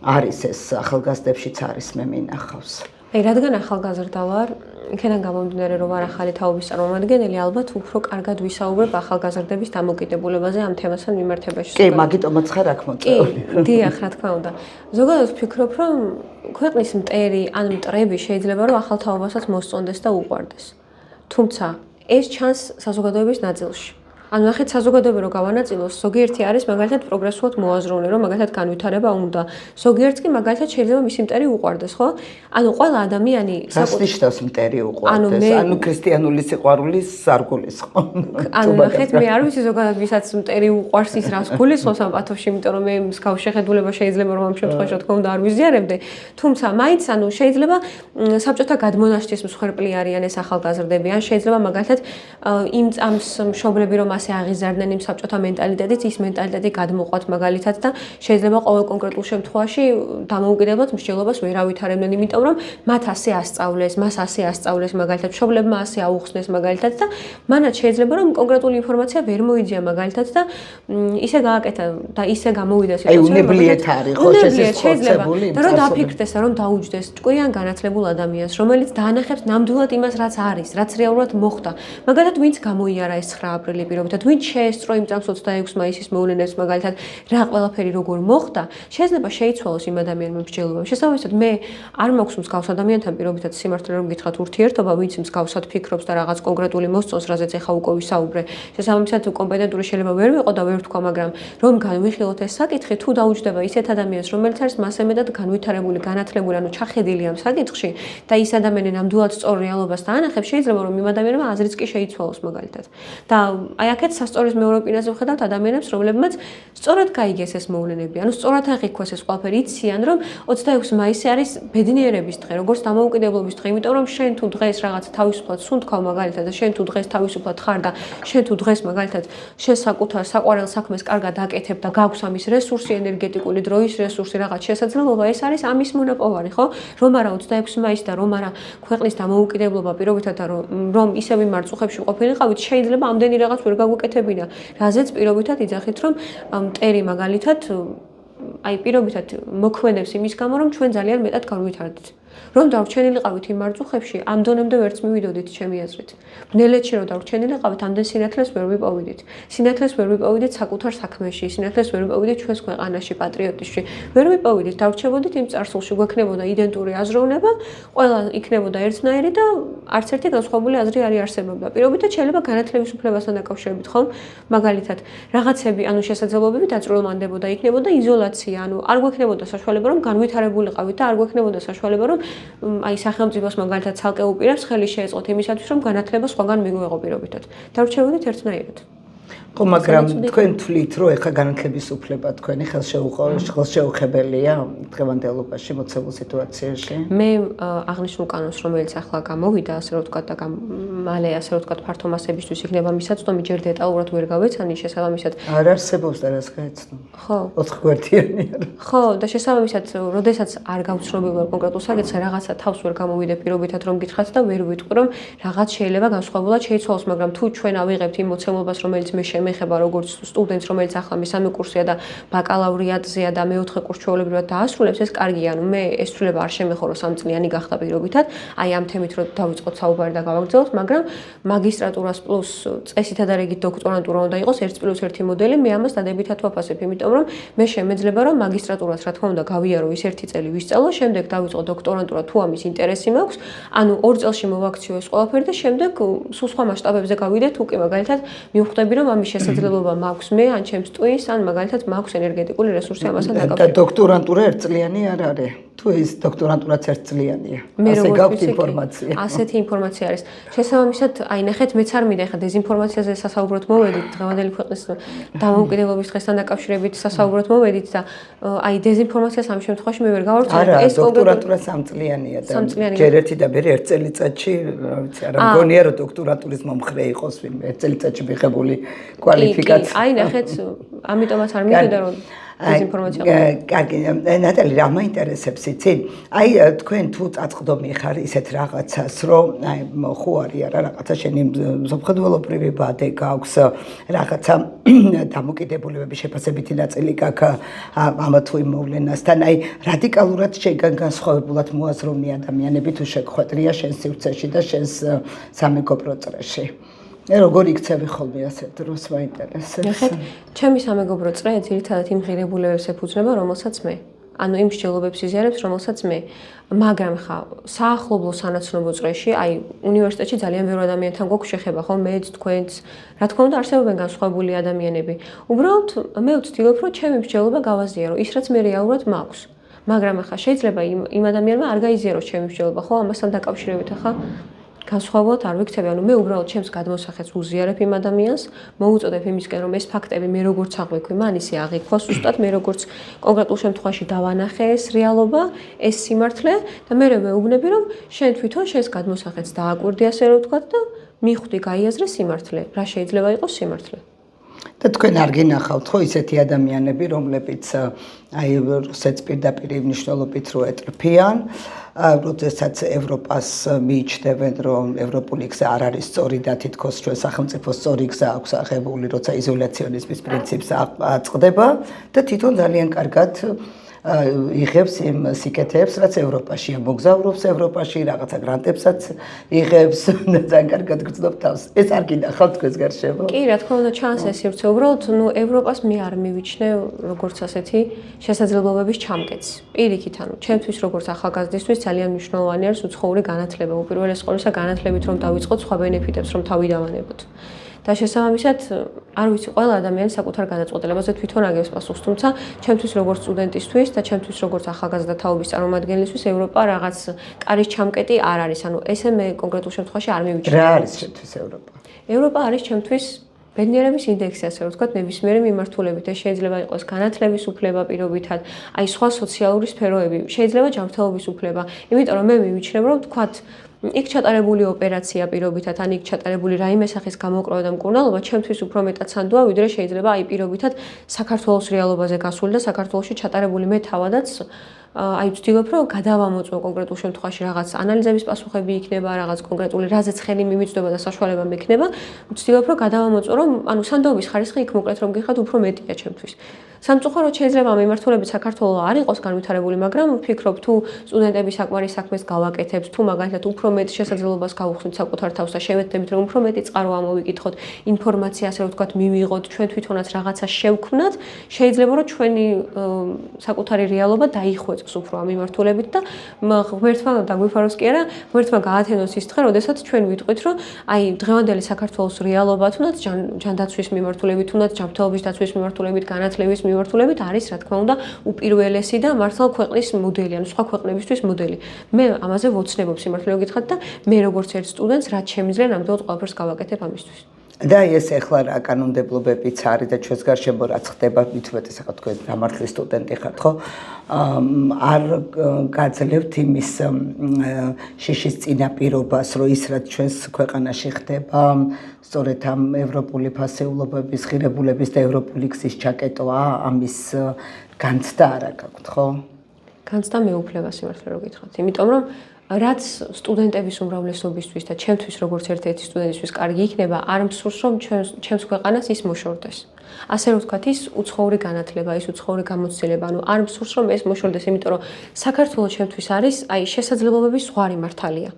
არის ეს ახალგაზრდებშიც არის მე მინახავს. აი, რადგან ახალგაზრდა ვარ, იქიდან გამომდინარე, რომ ვარ ახალი თაობის წარმომადგენელი, ალბათ უფრო კარგად ვისაუბრებ ახალგაზრდების დამოკიდებულებაზე ამ თემასთან მიმართებაში. კი, მაგიტომაც ხარ აქ მოწვეული. კი, დიახ, რა თქმა უნდა. ზოგადად ვფიქრობ, რომ ქვეყნის მტერი ან მტრები შეიძლება რომ ახალ თაობასაც მოსწონდეს და უყვარდეს. თუმცა ეს ჩანს საზოგადოების ნაწილში. ანუ ნახეთ საზოგადოება რო გავანაწილოს, ზოგიერთი არის მაგალითად პროგრესულად მოაზროვნე, რომ მაგალითად განვითარება უნდა. ზოგიერთს კი მაგალითად შეიძლება მისი მტერი უყვარდეს, ხო? ანუ ყველა ადამიანი საკუთარ მტერი უყვარდეს, ანუ ქრისტიანული სიყვარულის სარგულის, ხო? ანუ ნახეთ, მე არ ვიცი ზოგადად ვისაც მტერი უყვარს ის რას გულისხმობს ამ პათოში, იმიტომ რომ მე მსგავს შეხედულება შეიძლება რომ ამ შემთხვევაში თქო უნდა არ ვიზიარებდე. თუმცა მაინც ანუ შეიძლება საბჭოთა გადმონაშთის მსხვერპლი არიან ეს ახალგაზრდები, ან შეიძლება მაგალითად იმ წამს მშობლები რომ ასე აღიზარდნენ იმ საბჭოთა მენტალიტეტით, ის მენტალიტეტი გადმოყვათ მაგალითად და შეიძლება ყოველ კონკრეტულ შემთხვევაში დამოუკიდებლად მსჯელობას ვერ ავითარებდნენ, იმიტომ რომ მათ ასე ასწავლეს, მას ასე ასწავლეს მაგალითად, მშობლებმა ასე აუხსნეს მაგალითად და მანაც შეიძლება რომ კონკრეტული ინფორმაცია ვერ მოიძია მაგალითად და ისე გააკეთა და ისე გამოვიდა სიტუაცია. აი უნებლიეთ არის, ხო, შესაძლებელი და რომ დაფიქრდეს და რომ დაუჯდეს ჭკვიან განათლებულ ადამიანს, რომელიც დაანახებს ნამდვილად იმას, რაც არის, რაც რეალურად მოხდა. მაგალითად, ვინც გამოიარა ეს 9 აპრილი პირობითად, ვინც შეესწრო იმ წამს 26 მაისის მოვლენებს მაგალითად, რა ყველაფერი როგორ მოხდა, შეიძლება შეიცვალოს იმ ადამიანმა მსჯელობა. შესაბამისად, მე არ მაქვს მსგავს ადამიანთან პირობითად სიმართლე რომ გითხრათ ურთიერთობა, ვინც მსგავსად ფიქრობს და რაღაც კონკრეტული მოსწონს, რაზეც ეხა უკვე ვისაუბრე. შესაბამისად, კომპეტენტური შეიძლება ვერ ვიყო და ვერ ვთქვა, მაგრამ რომ განვიხილოთ ეს საკითხი, თუ დაუჯდება ისეთ ადამიანს, რომელიც არის მასე მეტად განვითარებული, განათლებული, ანუ ჩახედილი ამ საკითხში და ის ადამიანი ნამდვილად სწორ რეალობას დაანახებს, შეიძლება რომ იმ ადამიანმა აზრიც კი შეიცვალოს მაგალითად. და აი აქეთ სასწორის მეორე პირაზე ვხედავთ ადამიანებს, რომლებმაც სწორად გაიგეს ეს მოვლენები, ანუ სწორად აღიქვეს ეს ყველაფერი, იციან რომ 26 მაისი არის ბედნიერების დღე, როგორც დამოუკიდებლობის დღე, იმიტომ რომ შენ თუ დღეს რაღაც თავისუფლად სუნთქავ მაგალითად და შენ თუ დღეს თავისუფლად ხარ და შენ თუ დღეს მაგალითად შენ საკუთარ საყვარელ საქმეს კარგად აკეთებ და გაქვს ამის რესურსი, ენერგეტიკული დროის რესურსი, რაღაც შესაძლებლობა, ეს არის ამის მონაპოვარი, ხო? რომ არა 26 მაისი და რომ არა ქვეყნის დამოუკიდებლობა პირობითად და რომ ისევ იმ მარწუხებში ყოფილიყავით, შეიძლება ამდენი რაღაც ვერ გაგვეკეთებინა. რაზეც პირობითად იძახით, რომ მტერი მაგალითად აი პირობითად მოქმედებს იმის გამო, რომ ჩვენ ძალიან მეტად განვითარდით. რომ დავრჩენილიყავით იმ მარწუხებში, ამ დონემდე ვერც მივიდოდით ჩემი აზრით. ბნელეთში რომ დავრჩენილიყავით, ამდენ სინათლეს ვერ ვიპოვიდით. სინათლეს ვერ ვიპოვიდით საკუთარ საქმეში, სინათლეს ვერ ვიპოვიდით ჩვენს ქვეყანაში, პატრიოტიზმში. ვერ ვიპოვიდით, დავრჩებოდით იმ წარსულში, გვექნებოდა იდენტური აზროვნება, ყველა იქნებოდა ერთნაირი და არც ერთი განსხვავებული აზრი არ არსებობდა. პირობითად შეიძლება განათლების უფლებასთან დაკავშირებით, ხომ? მაგალითად, რაღაცები, ანუ შესაძლებლობები დაწვრილმანდებოდა, იქნებოდა იზოლაცია, ანუ არ გვექნებოდა საშუალება რომ განვითარებულიყავით და არ გვექნებოდა საშუალება რომ აი სახელმწიფოს მაგალითად ცალკე უპირებს ხელი შეეწყოთ იმისათვის რომ განათლება სხვაგან მიგვეღო პირობითად. დავრჩებოდით ერთნაირად. ხო, მაგრამ თქვენ თვლით, რომ ეხა განათლების უფლება თქვენი ხელშეუხებელია დღევანდელობაში მოცემულ სიტუაციაში? მე აღნიშნულ კანონს, რომელიც ახლა გამოვიდა, ასე რომ ვთქვათ და მალე ასე რომ ვთქვათ ფართო მასებისთვის იქნება მისაწვდომი, ჯერ დეტალურად ვერ გავეცანი, შესაბამისად არ არსებობს და რას გაეცნო? ხო. 4 გვერდიანი არა. ხო, და შესაბამისად, როდესაც არ გავცნობილ ვარ კონკრეტულ საკითხს, რაღაცა თავს ვერ გამოვიდე პირობითად რომ გითხრათ და ვერ ვიტყვი რომ რაღაც შეიძლება განსხვავებულად შეიცვალოს, მაგრამ თუ ჩვენ ავიღებთ იმ მოცემულობას, რომელიც მე შემეხება როგორც სტუდენტს, რომელიც ახლა მესამე კურსია და ბაკალავრიატზეა და მეოთხე კურსს ჩვეულებრივად დაასრულებს, ეს კარგია. ანუ მე ეს ცვლილება არ შემეხო, რომ 3 წლიანი გახდა პირობითად, აი ამ თემით რომ დავიწყოთ საუბარი და გავაგრძელოთ, მაგრამ მაგისტრატურას პლუს წესითა და რიგით დოქტორანტურა უნდა იყოს 1+1 მოდელი, მე ამას დადებითად ვაფასებ, იმიტომ რომ მე შემეძლება რომ მაგისტრატურას რა თქმა უნდა გავიარო ის 1 წელი ვისწავლო, შემდეგ დავიწყო დოქტორანტურა თუ ამის ინტერესი მაქვს, ანუ 2 წელში მოვაქციო ეს ყველაფერი და შემდეგ სულ სხვა მასშტაბებზე გავიდე, თუ კი მაგალითად მივხვდები რომ ამის შესაძლებლობა მაქვს მე, ან ჩემს ტვინს, ან მაგალითად მაქვს ენერგეტიკული რესურსი ამასთან დაკავშირებით. და დოქტორანტურა 1 წლიანი არ არის. თუ ეს დოქტორანტურაც 1 წლიანია. ასე გაქვთ ინფორმაცია. ასეთი ინფორმაცია არის. შესაბამისად, აი ნახეთ, მეც არ მინდა ხა დეზინფორმაციაზე სასაუბროთ მოვედით, დღევანდელი ქვეყნის დამოუკიდებლობის დღესთან დაკავშირებით სასაუბროთ მოვედით და აი დეზინფორმაციას ამ შემთხვევაში მე ვერ გავარცხნევ. ეს დოქტორანტურა 3 წლიანია და ჯერ ერთი და მე 1 წელიწადში, რა ვიცი, არ მგონია რომ დოქტორანტურის მომხრე იყოს ვინმე 1 წელიწადში მიღებული კვალიფიკაცია. აი ნახეთ, ამიტომაც არ მინდოდა რომ დეზინფორმაცია. კარგი, ნატალი, რა მაინტერესებს იცი? აი თქვენ თუ წაწყდომი ხარ ისეთ რაღაცას, რომ აი ხო არის არა რაღაცა შენი მსოფლმხედველობრივი ბადე გაქვს, რაღაცა დამოკიდებულებების შეფასებითი ნაწილი გაქვს ამ თუ იმ მოვლენასთან, აი რადიკალურად შეგან განსხვავებულად მოაზროვნე ადამიანები თუ შეგხვედრია შენ სივრცეში და შენს სამეგობრო წრეში. როგორ იქცევი ხოლმე ასეთ დროს მაინტერესებს. ნახეთ, ჩემი სამეგობრო წრე ძირითადად იმ ღირებულებებს ეფუძნება, რომელსაც მე. ანუ იმ მსჯელობებს იზიარებს, რომელსაც მე. მაგრამ ხა, საახლობლო სანაცნობო წრეში, აი უნივერსიტეტში ძალიან ბევრი ადამიანთან გვაქვს შეხება, ხო, მეც, თქვენც, რა თქმა უნდა, არსებობენ განსხვავებული ადამიანები. უბრალოდ მე ვცდილობ, რომ ჩემი მსჯელობა გავაზიარო, ის რაც მე რეალურად მაქვს. მაგრამ ხა, შეიძლება იმ ადამიანმა არ გაიზიაროს ჩემი მსჯელობა, ხო, ამასთან დაკავშირებით ხა განსხვავებულად არ ვიქცევი, ანუ მე უბრალოდ ჩემს გადმოსახეთს უზიარებ იმ ადამიანს, მოუწოდებ იმისკენ, რომ ეს ფაქტები მე როგორც აღვიქვი, მან ისე აღიქვა ზუსტად, მე როგორც კონკრეტულ შემთხვევაში დავანახე ეს რეალობა, ეს სიმართლე და მე ვეუბნები, რომ შენ თვითონ შენს გადმოსახეთს დააკვირდი, ასე რომ ვთქვათ და მიხვდი, გაიაზრე სიმართლე, რა შეიძლება იყოს სიმართლე. და თქვენ არ გინახავთ ხო ისეთი ადამიანები, რომლებიც აი რუსეთს პირდაპირ მნიშვნელობით რო ეტრფიან, როდესაც ევროპას მიიჩნევენ, რომ ევროპული გზა არ არის სწორი და თითქოს ჩვენ სახელმწიფოს სწორი გზა აქვს აღებული, როცა იზოლაციონიზმის პრინციპს აწყდება და თვითონ ძალიან კარგად იღებს იმ სიკეთეებს, რაც ევროპაშია, მოგზაურობს ევროპაში, რაღაცა გრანტებსაც იღებს, ძალიან კარგად გრძნობ თავს. ეს არ გინახავთ თქვენს გარშემო? კი, რა თქმა უნდა, ჩანს ეს სივრცე. უბრალოდ, ევროპას მე არ მივიჩნევ როგორც ასეთი შესაძლებლობების ჩამკეტს. პირიქით, ანუ, ჩემთვის როგორც ახალგაზრდისთვის ძალიან მნიშვნელოვანი არის უცხოური განათლება. უპირველეს ყოვლისა, განათლებით რომ დავიწყოთ სხვა ბენეფიტებს რომ თავი დავანებოთ. და შესაბამისად, არ ვიცი, ყველა ადამიანი საკუთარ განაწყვეტილებაზე თვითონ აგებს პასუხს, თუმცა ჩემთვის როგორც სტუდენტისთვის და ჩემთვის როგორც ახალგაზრდა თაობის წარმომადგენლისთვის ევროპა რაღაც კარის ჩამკეტი არ არის. ანუ ესე მე კონკრეტულ შემთხვევაში არ მივიჩნევ. რა არის ჩემთვის ევროპა? ევროპა არის ჩემთვის ბედნიერების ინდექსი, ასე რომ ვთქვათ, ნებისმიერი მიმართულებით. ეს შეიძლება იყოს განათლების უფლება პირობითად, აი სხვა სოციალური სფეროები, შეიძლება ჯანმრთელობის უფლება. იმიტომ რომ მე მივიჩნევ, რომ ვთქვათ, იქ ჩატარებული ოპერაცია პირობითად, ან იქ ჩატარებული რაიმე სახის გამოკვლევა და მკურნალობა ჩემთვის უფრო მეტად სანდოა, ვიდრე შეიძლება აი პირობითად საქართველოს რეალობაზე გასული და საქართველოში ჩატარებული მე თავადაც აი ვცდილობ, რომ გადავამოწმო კონკრეტულ შემთხვევაში რაღაც ანალიზების პასუხები იქნება, რაღაც კონკრეტული რაზეც ხელი მიმიწვდება და საშუალება მექნება, ვცდილობ, რომ გადავამოწმო, რომ ანუ სანდოების ხარისხი იქ მოკლედ რომ გიხართ, უფრო მეტია ჩემთვის. სამწუხაროდ შეიძლება მიმართულებით საქართველოს არ იყოს განვითარებული, მაგრამ ვფიქრობ, თუ სტუდენტები საკმარის საქმეს გავაკეთებს, თუ მაგალითად უფრო მეტ შესაძლებლობას გავუხსნით საკუთარ თავს და შევეცდებით, რომ უფრო მეტი წყარო ამოვიკითხოთ, ინფორმაცია ასე ვთქვათ, მივიღოთ, ჩვენ თვითონაც რაღაცა შევქმნათ, შეიძლება რომ ჩვენი საკუთარი რეალობა დაიხვეწოს უფრო ამ მიმართულებით და ღმერთმა დაგვიფაროს კი არა, ღმერთმა გაათენოს ის დღე, როდესაც ჩვენ ვიტყვით, რომ აი დღევანდელი საქართველოს რეალობა თუნდაც ჯანდაცვის მიმართულებით, თუნდაც ჯანმრთელობის დაცვის მიმართულებით, განათლების მიმართულებით არის, რა თქმა უნდა, უპირველესი და მართლა ქვეყნის მოდელი, ანუ სხვა ქვეყნებისთვის მოდელი. მე ამაზე ვოცნებობ სიმართლე გითხრათ და მე როგორც ერთ სტუდენტს, რაც შემიძლია, ნამდვილად ყველაფერს გავაკეთებ ამისთვის. და ეს ახლა რა კანონმდებლობებიც არის და ჩვენს გარშემო რაც ხდება, მithumetes ახლა თქვენ დამართლი სტუდენტი ხართ, ხო? არ გაძლევთ იმის შიშის წინაპირობას, რომ ის რაც ჩვენს ქვეყანაში ხდება, სწორედ ამ ევროპული ფასეულობების, ღირებულების და ევროპული გზის ჩაკეტვა, ამის განცდა არა გაქვთ, ხო? განცდა მეუფლება სიმართლე რო გითხრათ, იმიტომ რომ რაც სტუდენტების უმრავლესობისთვის და ჩემთვის როგორც ერთ-ერთი სტუდენტისთვის კარგი იქნება, არ მსურს რომ ჩემს ქვეყანას ის მოშორდეს. ასე რომ ვთქვათ, ის უცხოური განათლება, ის უცხოური გამოცდილება, ანუ არ მსურს რომ ეს მოშორდეს, იმიტომ რომ საქართველოს ჩემთვის არის შესაძლებლობების ზღვარი მართალია.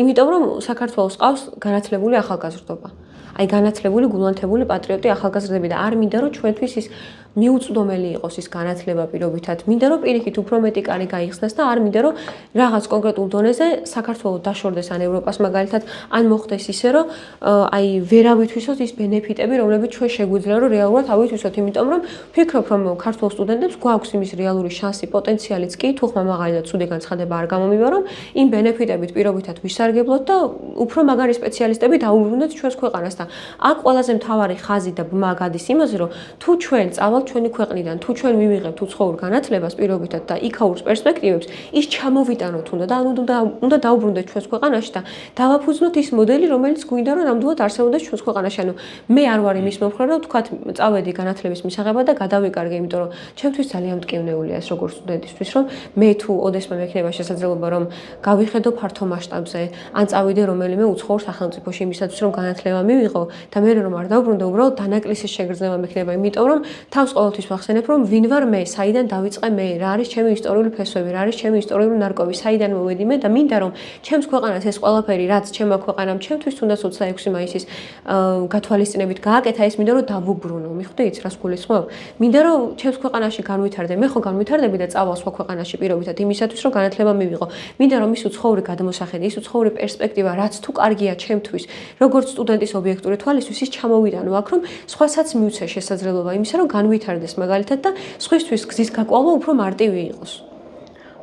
იმიტომ რომ საქართველოს ყავს განათლებული ახალგაზრდობა. განათლებული, გულანთებული პატრიოტი ახალგაზრდები და არ მინდა რომ ჩვენთვის ის მიუწვდომელი იყოს ის განათლება პირობითად. მინდა რომ პირიქით უფრო მეტი კარი გაიხსნას და არ მინდა რომ რაღაც კონკრეტულ დონეზე საქართველოს დაშორდეს ან ევროპას მაგალითად ან მოხდეს ისე რომ ვერ ავითვისოთ ის ბენეფიტები, რომლებიც ჩვენ შეგვიძლია რომ რეალურად ავითვისოთ, იმიტომ რომ ვფიქრობ რომ ქართულ სტუდენტებს გვაქვს იმის რეალური შანსი, პოტენციალიც კი, თუ ხმა მაგალითად ცუდი განცხადება არ გამომივა, რომ იმ ბენეფიტებით პირობითად ვისარგებლოთ და უფრო მაგარი სპეციალისტები დაუბრუნდეთ ჩვენს ქვეყანას და აქ ყველაზე მთავარი ხაზი და ბმა გადის იმაზე, რომ თუ ჩვენ წავალთ ჩვენი ქვეყნიდან, თუ ჩვენ მივიღებთ უცხოურ განათლებას პირობითად და იქაურს პერსპექტივებს, ის ჩამოვიტანოთ და უნდა დაუბრუნდეთ ჩვენს ქვეყანაში და დავაფუძნოთ ის მოდელი, რომელიც გვინდა რომ ნამდვილად არსებობდეს ჩვენს ქვეყანაში. ანუ მე არ ვარ იმის მომხრე, რომ თქვათ, წავედი განათლების მისაღებად და გადავიკარგე, იმიტომ რომ ჩემთვის ძალიან მტკივნეულია ეს როგორც სტუდენტისთვის, რომ მე თუ ოდესმე მექნება შესაძლებლობა რომ გავიხედო ფართო მასშტაბზე, ან წავიდე რომელიმე უცხოურ სახელმწიფოში იმისათვის რომ განათლება მივიღო და მე რომ არ დავბრუნდე, უბრალოდ დანაკლისის შეგრძნება მექნება, იმიტომ რომ თავს ყოველთვის ვახსენებ, რომ ვინ ვარ მე, საიდან დავიწყე მე, რა არის ჩემი ისტორიული ფესვები, რა არის ჩემი ისტორიული ნარკვევი, საიდან მოვედი მე და მინდა რომ ჩემს ქვეყანას ეს ყველაფერი, რაც ჩემმა ქვეყანამ ჩემთვის თუნდაც 26 მაისის გათვალისწინებით გააკეთა, ეს მინდა რომ დავუბრუნო. მიხვდით, რას გულისხმობ? მინდა რომ ჩემს ქვეყანაში განვითარდე, მე ხო განვითარდები და წავალ სხვა ქვეყანაში პირობითად იმისათვის, რომ განათლება მივიღო. მინდა რომ ის უცხოური გადმოსახედი, ის უცხოური პერსპექტივა, რაც თუ კარგია ჩემთვის, როგორც სტუდენტის ობიექტური თვალისთვის, ის ჩამოვიტანო აქ, რომ სხვასაც მივცე შესაძლებლობა იმისა, რომ განვითარდეს მაგალითად და სხვისთვის გზის გაყვალვა უფრო მარტივი იყოს.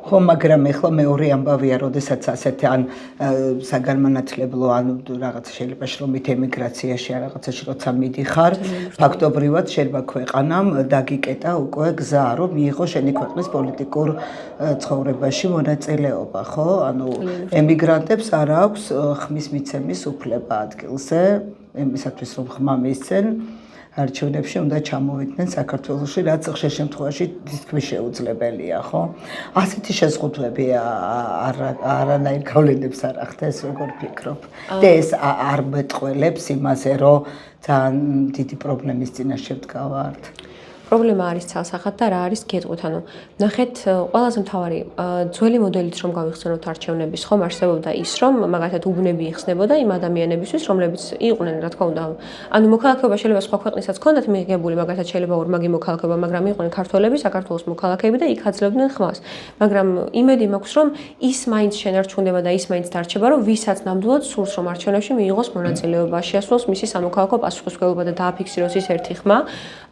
ხო, მაგრამ ეხლა მეორე ამბავია, როდესაც ასეთი ან საგანმანათლებლო ან რაღაცა შეიძლება შრომით ემიგრაციაში ან რაღაცაში როცა მიდიხარ, ფაქტობრივად შეიძლება ქვეყანამ დაგიკეტა უკვე გზა, რომ მიიღო შენი ქვეყნის პოლიტიკურ ცხოვრებაში მონაწილეობა, ხო? ანუ ემიგრანტებს არ აქვს ხმის მიცემის უფლება ადგილზე, იმისათვის რომ ხმა მისცენ არჩევნებში უნდა ჩამოვიდნენ საქართველოში, რაც ხშირ შემთხვევაში თითქმის შეუძლებელია, ხო? ასეთი შეზღუდვები არანაირ გავლენებს არ ახდენს, როგორ ფიქრობ? და ეს არ მეტყველებს იმაზე, რომ ძალიან დიდი პრობლემის წინაშე ვდგავართ. პრობლემა არის ცალსახად და რა არის გეტყვით, ანუ ნახეთ, ყველაზე მთავარი ძველი მოდელით რომ გავიხსენოთ არჩევნების, ხომ არსებობდა ის, რომ მაგალითად უბნები იხსნებოდა იმ ადამიანებისთვის, რომლებიც იყვნენ, რა თქმა უნდა, ანუ მოქალაქეობა შეიძლება სხვა ქვეყნისაც ჰქონდათ მიღებული, მაგალითად შეიძლება ორმაგი მოქალაქეობა, მაგრამ იყვნენ ქართველები, საქართველოს მოქალაქეები და იქ აძლევდნენ ხმას. მაგრამ იმედი მაქვს, რომ ის მაინც შენარჩუნდება და ის მაინც დარჩება, რომ ვისაც ნამდვილად სურს, რომ არჩევნებში მიიღოს მონაწილეობა, შეასრულოს მისი სამოქალაქო პასუხისმგებლობა და დააფიქსიროს ის ერთი ხმა,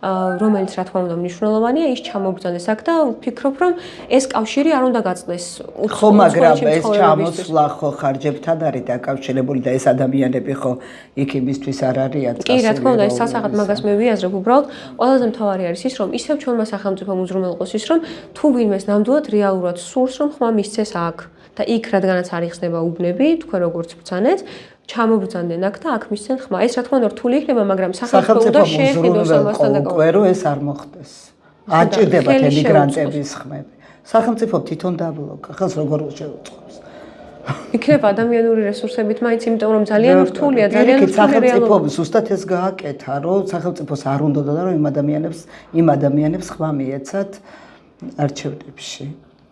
რომელიც რა თქმა უნდა მნიშვნელოვანია, ის ჩამობრძანდეს აქ და ვფიქრობ, რომ ეს კავშირი არ უნდა გაწდეს. ხო, მაგრამ ეს ჩამოსვლა ხო ხარჯებთან არის დაკავშირებული და ეს ადამიანები ხო იქ იმისთვის არ არიან წასული. კი, რა თქმა უნდა, ეს სასახად მაგას მე ვიაზრებ, უბრალოდ ყველაზე მთავარი არის ის, რომ ისევ ჩვენმა სახელმწიფომ უზრუნველყოს ის, რომ თუ ვინმეს ნამდვილად რეალურად სურს, რომ ხმა მისცეს აქ და იქ რადგანაც არ იხსნება უბნები, თქვენ როგორც ბრძანეთ, ჩამობრძანდნენ აქ და აქ მისცენ ხმა. ეს რა თქმა უნდა რთული იქნება, მაგრამ სახელმწიფო უნდა შეეხიდოს ამასთან დაკავშირებით. რომ ეს არ მოხდეს. აჭირდებათ ემიგრანტების ხმები. სახელმწიფო თვითონ დაბლოკა, ხელს როგორ შეუწყობს. იქნება ადამიანური რესურსებით მაინც, იმიტომ რომ ძალიან რთულია, ძალიან რთული სახელმწიფო ზუსტად ეს გააკეთა, რომ სახელმწიფოს არ უნდა და რომ იმ ადამიანებს ხმა მიეცათ არჩევნებში.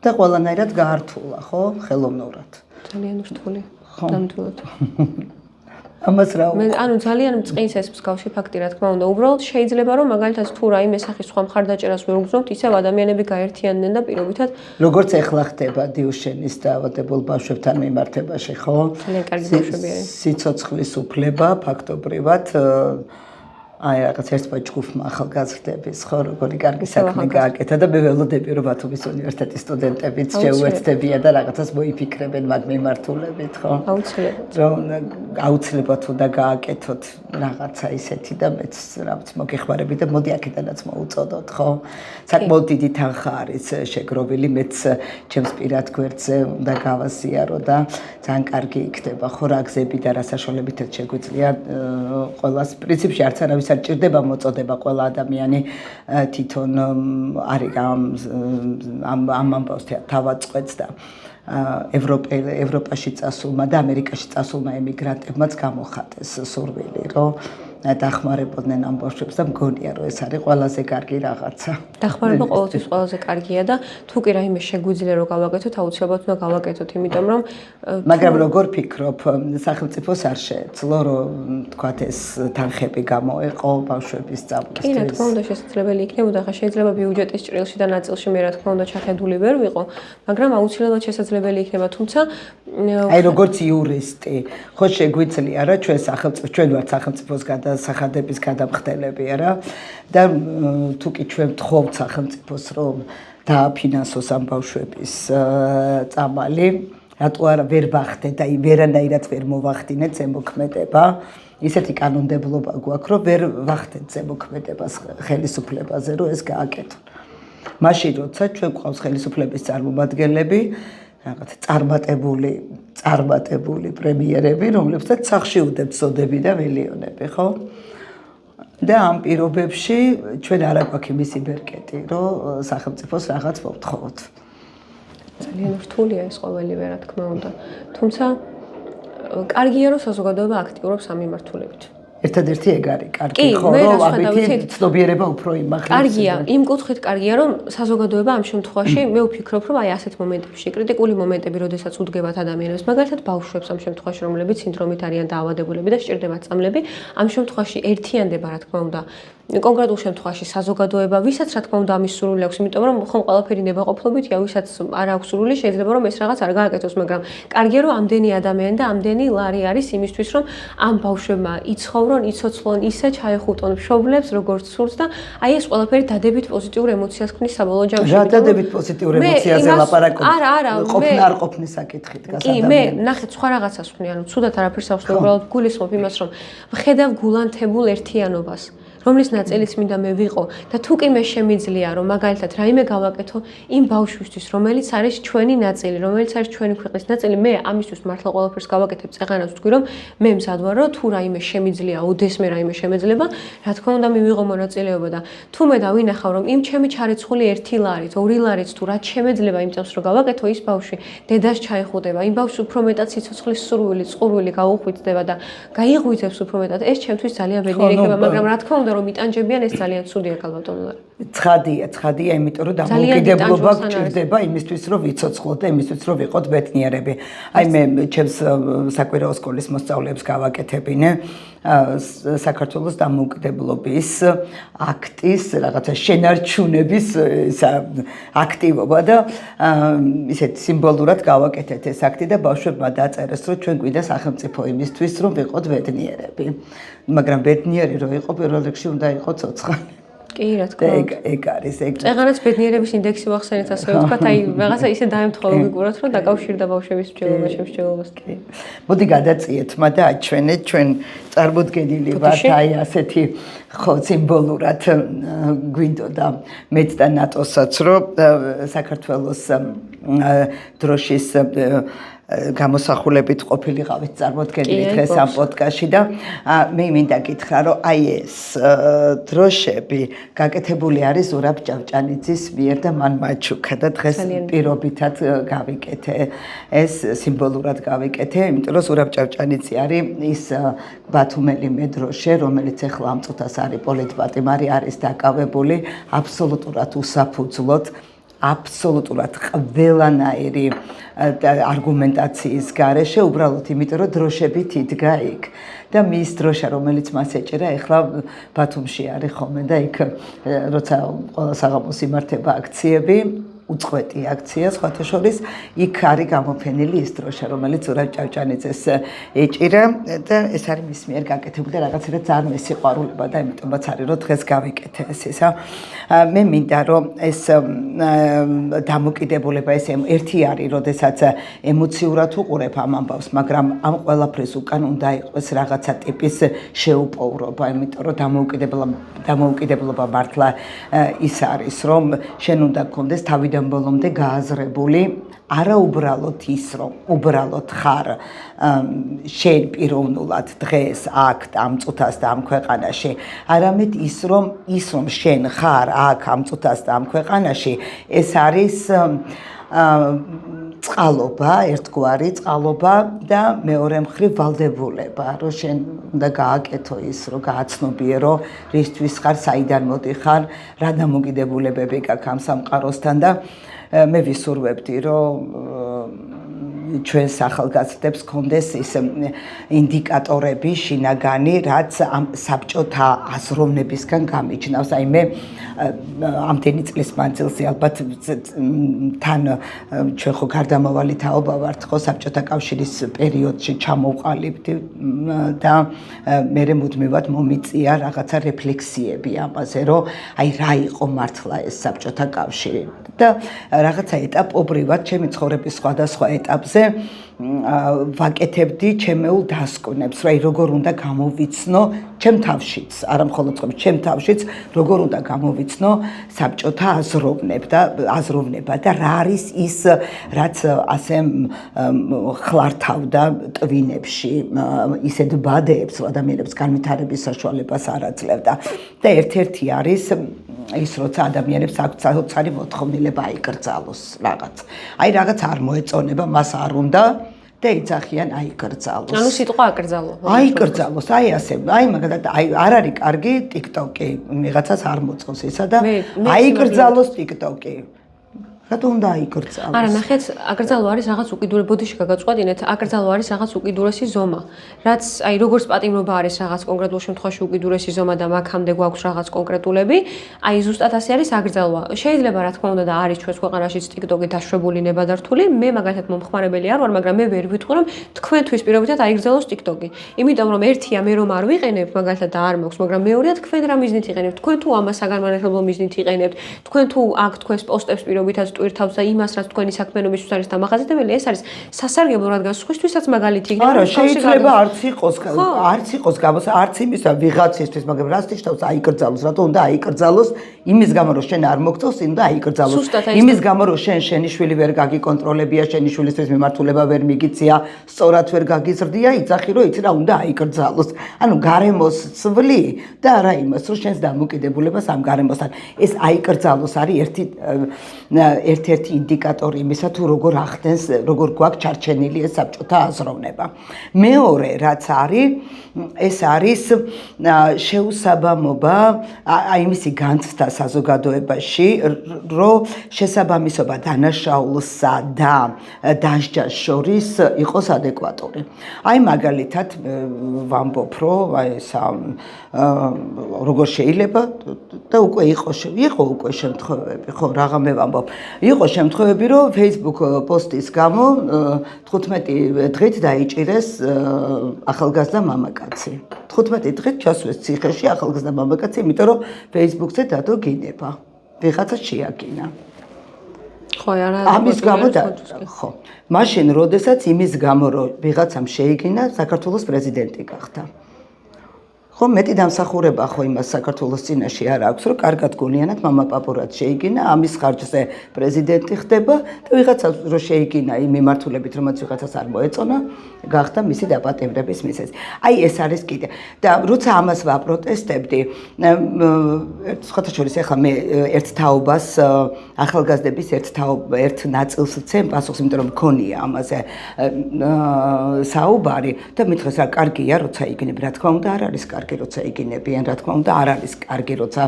და ყველანაირად გაართულა, ხო, ხელოვნურად. ძალიან რთული. ნამდვილად. ამას რა მე ანუ ძალიან მწყინს ეს მსგავსი ფაქტი, რა თქმა უნდა. უბრალოდ შეიძლება რომ მაგალითად თუ რაიმე სახის სხვა მხარდაჭერას ვერ უგზნობთ, ისევ ადამიანები გაერთიანდნენ და პირობითად როგორც ეხლა ხდება დიუშენის დაავადებულ ბავშვებთან მიმართებაში, ხო? ძალიან კარგი ბავშვები არის. სიცოცხლის უფლება ფაქტობრივად აი რაღაც ერთმა ჯგუფმა ახალგაზრდების ხო როგორი კარგი საქმე გააკეთა და მე ველოდები რომ ბათუმის უნივერსიტეტის სტუდენტებიც შეუერთდებიან და რაღაცას მოიფიქრებენ მაგ მიმართულებით ხო აუცილებლად რომ აუცილებლად უნდა გააკეთოთ რაღაცა ისეთი და მეც რაღაც მოგეხმარები და მოდი აქედანაც მოუწოდოთ ხო საკმაოდ დიდი თანხა არის შეგროვილი მეც ჩემს პირად გვერდზე უნდა გავაზიარო და ძალიან კარგი იქნება ხო რა გზები და რა საშუალებითაც შეგვიძლია ყველას პრინციპში არც არავის არ ჭირდება მოწოდება ყველა ადამიანი თვითონ არის ამ ამბავს თავაწყვეტს და ევროპაში წასულმა და ამერიკაში წასულმა ემიგრანტებმაც გამოხატეს სურვილი რომ დახმარებოდნენ ამ ბავშვებს და მგონია რომ ეს არის ყველაზე კარგი რაღაცა. დახმარება ყოველთვის ყველაზე კარგია და თუ კი რაიმე შეგვიძლია რომ გავაკეთოთ, აუცილებლად უნდა გავაკეთოთ, იმიტომ რომ მაგრამ როგორ ფიქრობ, სახელმწიფოს არ შეეძლო რომ თქვათ ეს თანხები გამოეყო ბავშვების სწავლისთვის? კი, რა თქმა უნდა შესაძლებელი იქნებოდა, ხა შეიძლება ბიუჯეტის ჭრილში და ნაწილში მე რა თქმა უნდა ჩახედული ვერ ვიყო, მაგრამ აუცილებლად შესაძლებელი იქნება, თუმცა აი როგორც იურისტი, ხო შეგვიძლია რა ჩვენ სახელმწიფო ჩვენ ვართ სახელმწიფოს სახადების გადამხდელები არა და თუ კი ჩვენ ვთხოვთ სახელმწიფოს რომ დააფინანსოს ამ ბავშვების წამალი რატო არა ვერ ვახდეთ და ვერანაირად ვერ მოვახდინეთ ზემოქმედება ისეთი კანონმდებლობა გვაქვს რომ ვერ ვახდეთ ზემოქმედებას ხელისუფლებაზე რომ ეს გააკეთონ მაშინ როცა ჩვენ გვყავს ხელისუფლების წარმომადგენლები რაღაც წარმატებული პრემიერები, რომლებსაც სახში უდებთ სოდები და მილიონები, ხო? და ამ პირობებში ჩვენ არ აქვს იმისი ბერკეტი, რომ სახელმწიფოს რაღაც მოვთხოვოთ. ძალიან რთულია ეს ყოველივე, რა თქმა უნდა. თუმცა კარგია რომ საზოგადოება აქტიურობს ამ მიმართულებით. ერთადერთი ეგ არის კარგი ხო რომ ამით ცნობიერება უფრო იმაღლებს. კარგია, იმ კუთხით კარგია რომ საზოგადოება ამ შემთხვევაში მე ვფიქრობ რომ აი ასეთ მომენტებში, კრიტიკული მომენტები, როდესაც უდგებათ ადამიანებს, მაგალითად ბავშვებს ამ შემთხვევაში, რომლებიც სინდრომით არიან დაავადებულები და სჭირდებათ წამლები, ამ შემთხვევაში ერთიანდება, რა თქმა უნდა. კონკრეტულ შემთხვევაში საზოგადოება, ვისაც რა თქმა უნდა ამის სურვილი აქვს, იმიტომ რომ ხომ ყველაფერი ნებაყოფლობითია, ვისაც არ აქვს სურვილი, შეიძლება რომ ეს რაღაც არ გააკეთოს, მაგრამ კარგია რომ ამდენი ადამიანი და ამდენი ლარი არის იმისთვის, რომ ამ ბავშვებმა იცხოვრონ, იცოცხლონ, ისე ჩაეხუტონ მშობლებს, როგორც სურს და აი ეს ყველაფერი დადებით პოზიტიურ ემოციას ქმნის საბოლოო ჯამში. რა დადებით პოზიტიურ ემოციაზე ლაპარაკობ? არა, ყოფნა არ ყოფნის საკითხით გასადამიანად. კი, მე ნახეთ, სხვა რაღაცას ვხვნი, ანუ ცუდად არაფერს ავსვენ, უბრალოდ გულისხმობ იმას, რომ ვხედავ გულანთებულ ერთიანობას. რომლის ნაწილიც მინდა მე ვიყო და თუ კი მე შემიძლია რომ მაგალითად რაიმე გავაკეთო იმ ბავშვისთვის რომელიც არის ჩვენი ნაწილი რომელიც არის ჩვენი ქვეყნის ნაწილი მე ამისთვის მართლა ყველაფერს გავაკეთებ წეღანას ვთქვი რომ მე მზად ვარ რომ თუ რაიმე შემიძლია ოდესმე რაიმე შემეძლება რა თქმა უნდა მივიღო მონაწილეობა და თუ მე დავინახავ რომ იმ ჩემი ჩარეცხული 1 ლარით 2 ლარით თუ რაც შემეძლება იმ წამს რომ გავაკეთო ის ბავშვი დედას ჩაეხუტება იმ ბავშვს უფრო მეტად სიცოცხლის სურვილი წყურვილი გაუხვიძდება და გაიღვიძებს უფრო მეტად ეს ჩემთვის ძალიან ბედნიერი იქნება მაგრამ რა თქმა უნდა რომ იტანჯებიან ეს ძალიან ცუდია ქალბატონო. ცხადია, იმიტომ რომ დამოუკიდებლობა გჭირდება იმისთვის, რომ ვიცოცხლოთ და იმისთვის, რომ ვიყოთ ბედნიერები. აი მე ჩემს საკვირაო სკოლის მოსწავლეებს გავაკეთებინე საქართველოს დამოუკიდებლობის აქტის რაღაცა შენარჩუნების აქტივობა და ისეთ სიმბოლურად გავაკეთეთ ეს აქტი და ბავშვებმა დაწერეს, რომ ჩვენ გვინდა სახელმწიფო იმისთვის, რომ ვიყოთ ბედნიერები. მაგრამ ბედნიერი რო იყო პირველ რიგში უნდა იყო ცოცხალი. კი, რა თქმა უნდა. ეგ არის ეგ. წეღანას ბედნიერების ინდექსი ვახსენეთ ასე ვთქვათ, აი რაღაცა ისე დაემთხვა ლოგიკურად, რომ დაკავშირდა ბავშვების მსჯელობა შემსჯელობასთან. მოდი გადაწიეთ, მაგრამ აჩვენეთ ჩვენ წარმოდგენილი ვართ აი ასეთი ხო სიმბოლურად გვინდოდა მეც და ნატოსაც რომ საქართველოს დროშის გამოსახულებით ყოფილიყავით წარმოდგენილი დღეს ამ პოდკასტში და მე მინდა გითხრა რომ აი ეს დროშები გაკეთებული არის ზურაბ ჭავჭანიძის მიერ და მან მაჩუქა და დღეს პირობითად გავიკეთე ეს სიმბოლურად გავიკეთე იმიტომ რომ ზურაბ ჭავჭანიძე არის ის ბათუმელი მედროშე რომელიც ახლა ამ წუთას არის პოლიტპატიმარი არის დაკავებული აბსოლუტურად უსაფუძვლოდ აბსოლუტურად ყველანაირი არგუმენტაციის გარეშე უბრალოდ იმიტომ რომ დროშებით იდგა იქ და მის დროშა რომელიც მას ეჭერა ეხლა ბათუმში არის ხოლმე და იქ როცა ყველა საღამოს იმართება აქციები უწყვეტი აქცია, სხვათა შორის იქ არის გამოფენილი ის დროშა, რომელიც ზურაბ ჭავჭანიძეს ეჭირა და ეს არის მის მიერ გაკეთებული და რაღაცა ძალიან მესიყვარულება და იმიტომაც არის რომ დღეს გავიკეთე ეს ისა. მე მინდა რომ ეს დამოკიდებულება ეს ერთი არის, როდესაც ემოციურად უყურებ ამ ამბავს, მაგრამ ამ ყველაფრის უკან უნდა იყოს რაღაცა ტიპის შეუპოვრობა, იმიტომ რომ დამოუკიდებლობა მართლა ის არის, რომ შენ უნდა გქონდეს თავიდან ბოლომდე გააზრებული არა უბრალოდ ის, რომ უბრალოდ ხარ შენ პიროვნულად დღეს აქ ამ წუთას და ამ ქვეყანაში, არამედ ის რომ შენ ხარ აქ ამ წუთას და ამ ქვეყანაში, ეს არის წყალობა, ერთგვარი წყალობა და მეორე მხრივ ვალდებულება, რომ შენ უნდა გააკეთო ის, რომ გააცნობიერო, რისთვის ხარ, საიდან მოდიხარ, რა დამოკიდებულებები გაქვს ამ სამყაროსთან და მე ვისურვებდი, რომ ჩვენს ახალგაზრდებს გქონდეს ის ინდიკატორები, შინაგანი, რაც ამ საბჭოთა აზროვნებისგან გამიჩნავს. აი მე ამდენი წლის მანძილზე ალბათ თან ჩვენ ხო გარდამავალი თაობა ვართ ხო საბჭოთა კავშირის პერიოდში ჩამოვყალიბდი და მე მუდმივად მომიწია რაღაცა რეფლექსიები ამაზე, რომ აი რა იყო მართლა ეს საბჭოთა კავშირი და რაღაცა ეტაპობრივად ჩემი ცხოვრების სხვადასხვა ეტაპზე ვაკეთებდი ჩემეულ დასკვნებს, რომ აი როგორ უნდა გამოვიცნო ჩემ თავშიც, არა მხოლოდ ჩემ თავშიც, როგორ უნდა გამოვიცნო საბჭოთა აზროვნება და რა არის ის, რაც ასე ხლართავდა ტვინებში, ისეთ ბადეებს, ადამიანებს განვითარების საშუალებას არ აძლევდა და ერთ-ერთი არის ის როცა ადამიანებს აქვს საოცარი მოთხოვნილება აიკრძალოს რაღაც. აი რაღაც არ მოეწონება, მას არ უნდა და იძახიან აიკრძალოს. ანუ სიტყვა აკრძალო. აიკრძალოს, აი ასე, აი მაგალითად არ არის კარგი TikTok-ი, ვიღაცას არ მოწონს ისა და აიკრძალოს TikTok-ი. რატომ უნდა აიკრძალოს? არა, ნახეთ, აკრძალო არის რაღაც უკიდურესი, ბოდიში გაგაწყვეტინეთ, აკრძალო არის რაღაც უკიდურესი ზომა, რაც აი როგორც პატიმრობა არის რაღაც კონკრეტულ შემთხვევაში უკიდურესი ზომა და მაგამდე გვაქვს რაღაც კონკრეტულები, აი ზუსტად ასე არის აკრძალვა. შეიძლება რა თქმა უნდა და არის ჩვენს ქვეყანაშიც TikTok-ი დაშვებული ნებადართული, მე მაგალითად მომხმარებელი არ ვარ, მაგრამ მე ვერ ვიტყვი რომ თქვენთვის პირობითად აიკრძალოს TikTok-ი. იმიტომ რომ ერთია მე რომ არ ვიყენებ, მაგალითად და არ მაქვს, მაგრამ მეორეა თქვენ რა მიზნით იყენებთ? თქვენ თუ ამას საგანმანათლებლო მიზნით იყენებთ, თქვენ თუ აქ თქვენს პოსტებს პირობითად ტვირთავს და იმას რაც თქვენი საქმიანობისთვის არის დამახასიათებელი, ეს არის სასარგებლო რადგან სხვისთვისაც მაგალითი იქნება. არა, შეიძლება არც იყოს არც იმისა ვიღაცისთვის, მაგრამ რას ნიშნავს აიკრძალოს, რატომ უნდა აიკრძალოს? იმის გამო რომ შენ არ მოგწონს, უნდა აიკრძალოს. იმის გამო რომ შენი შვილი ვერ გაგიკონტროლებია, შენი შვილისთვის მიმართულება ვერ მიგიცია, სწორად ვერ გაგიზრდია, იცახი რომ იცი რა უნდა აიკრძალოს. ანუ გარემოს ცვლი და არა იმას, რომ შენს დამოკიდებულებას ამ გარემოსთან. ეს აიკრძალოს არის ერთ-ერთი ინდიკატორი იმისა, თუ როგორ ახდენს, როგორ გვაქვს ჩარჩენილი ეს საბჭოთა აზროვნება. მეორე, რაც არის, ეს არის შეუსაბამობა, აი მისი განცდა საზოგადოებაში, რომ შესაბამისობა დანაშაულსა და დასჯას შორის იყოს ადეკვატური. აი მაგალითად ვამბობ, რომ აი ეს როგორ შეიძლება და უკვე იყო უკვე შემთხვევები, ხო, რაღაცა ვამბობ. იყო შემთხვევები, რომ Facebook პოსტის გამო 15 დღით დაიჭირეს ახალგაზრდა მამაკაცი. 15 დღით ჩასვეს ციხეში ახალგაზრდა მამაკაცი, იმიტომ რომ Facebook-ზე დადო გინება. ვიღაცა შეაგინა. ხო, არა. ამის გამო ხო. მაშინ, როდესაც იმის გამო, რომ ვიღაცამ შეიგინა, საქართველოს პრეზიდენტი გახდა. ხო, მეტი დამსახურება ხო იმას საქართველოს წინაშე არ აქვს, რომ კარგად გულიანად მამაპაპურად შეიგინა, ამის ხარჯზე პრეზიდენტი ხდება და ვიღაცას რო შეიგინა იმ მიმართულებით, რომელიც ვიღაცას არ მოეწონა, გახდა მისი დაპატიმრების მიზეზი. აი ეს არის კიდე. და როცა ამას ვაპროტესტებდი, სხვათა შორის ახლა მე ერთ თაობას ახალგაზრდების ერთ ნაწილს ვცემ პასუხს, იმიტომ რომ მქონია ამაზე საუბარი და მითხეს რა კარგია, როცა იგინებ, რა თქმა უნდა არ არის კარგი. როცა იგინებიან, რა თქმა უნდა, არ არის კარგი, როცა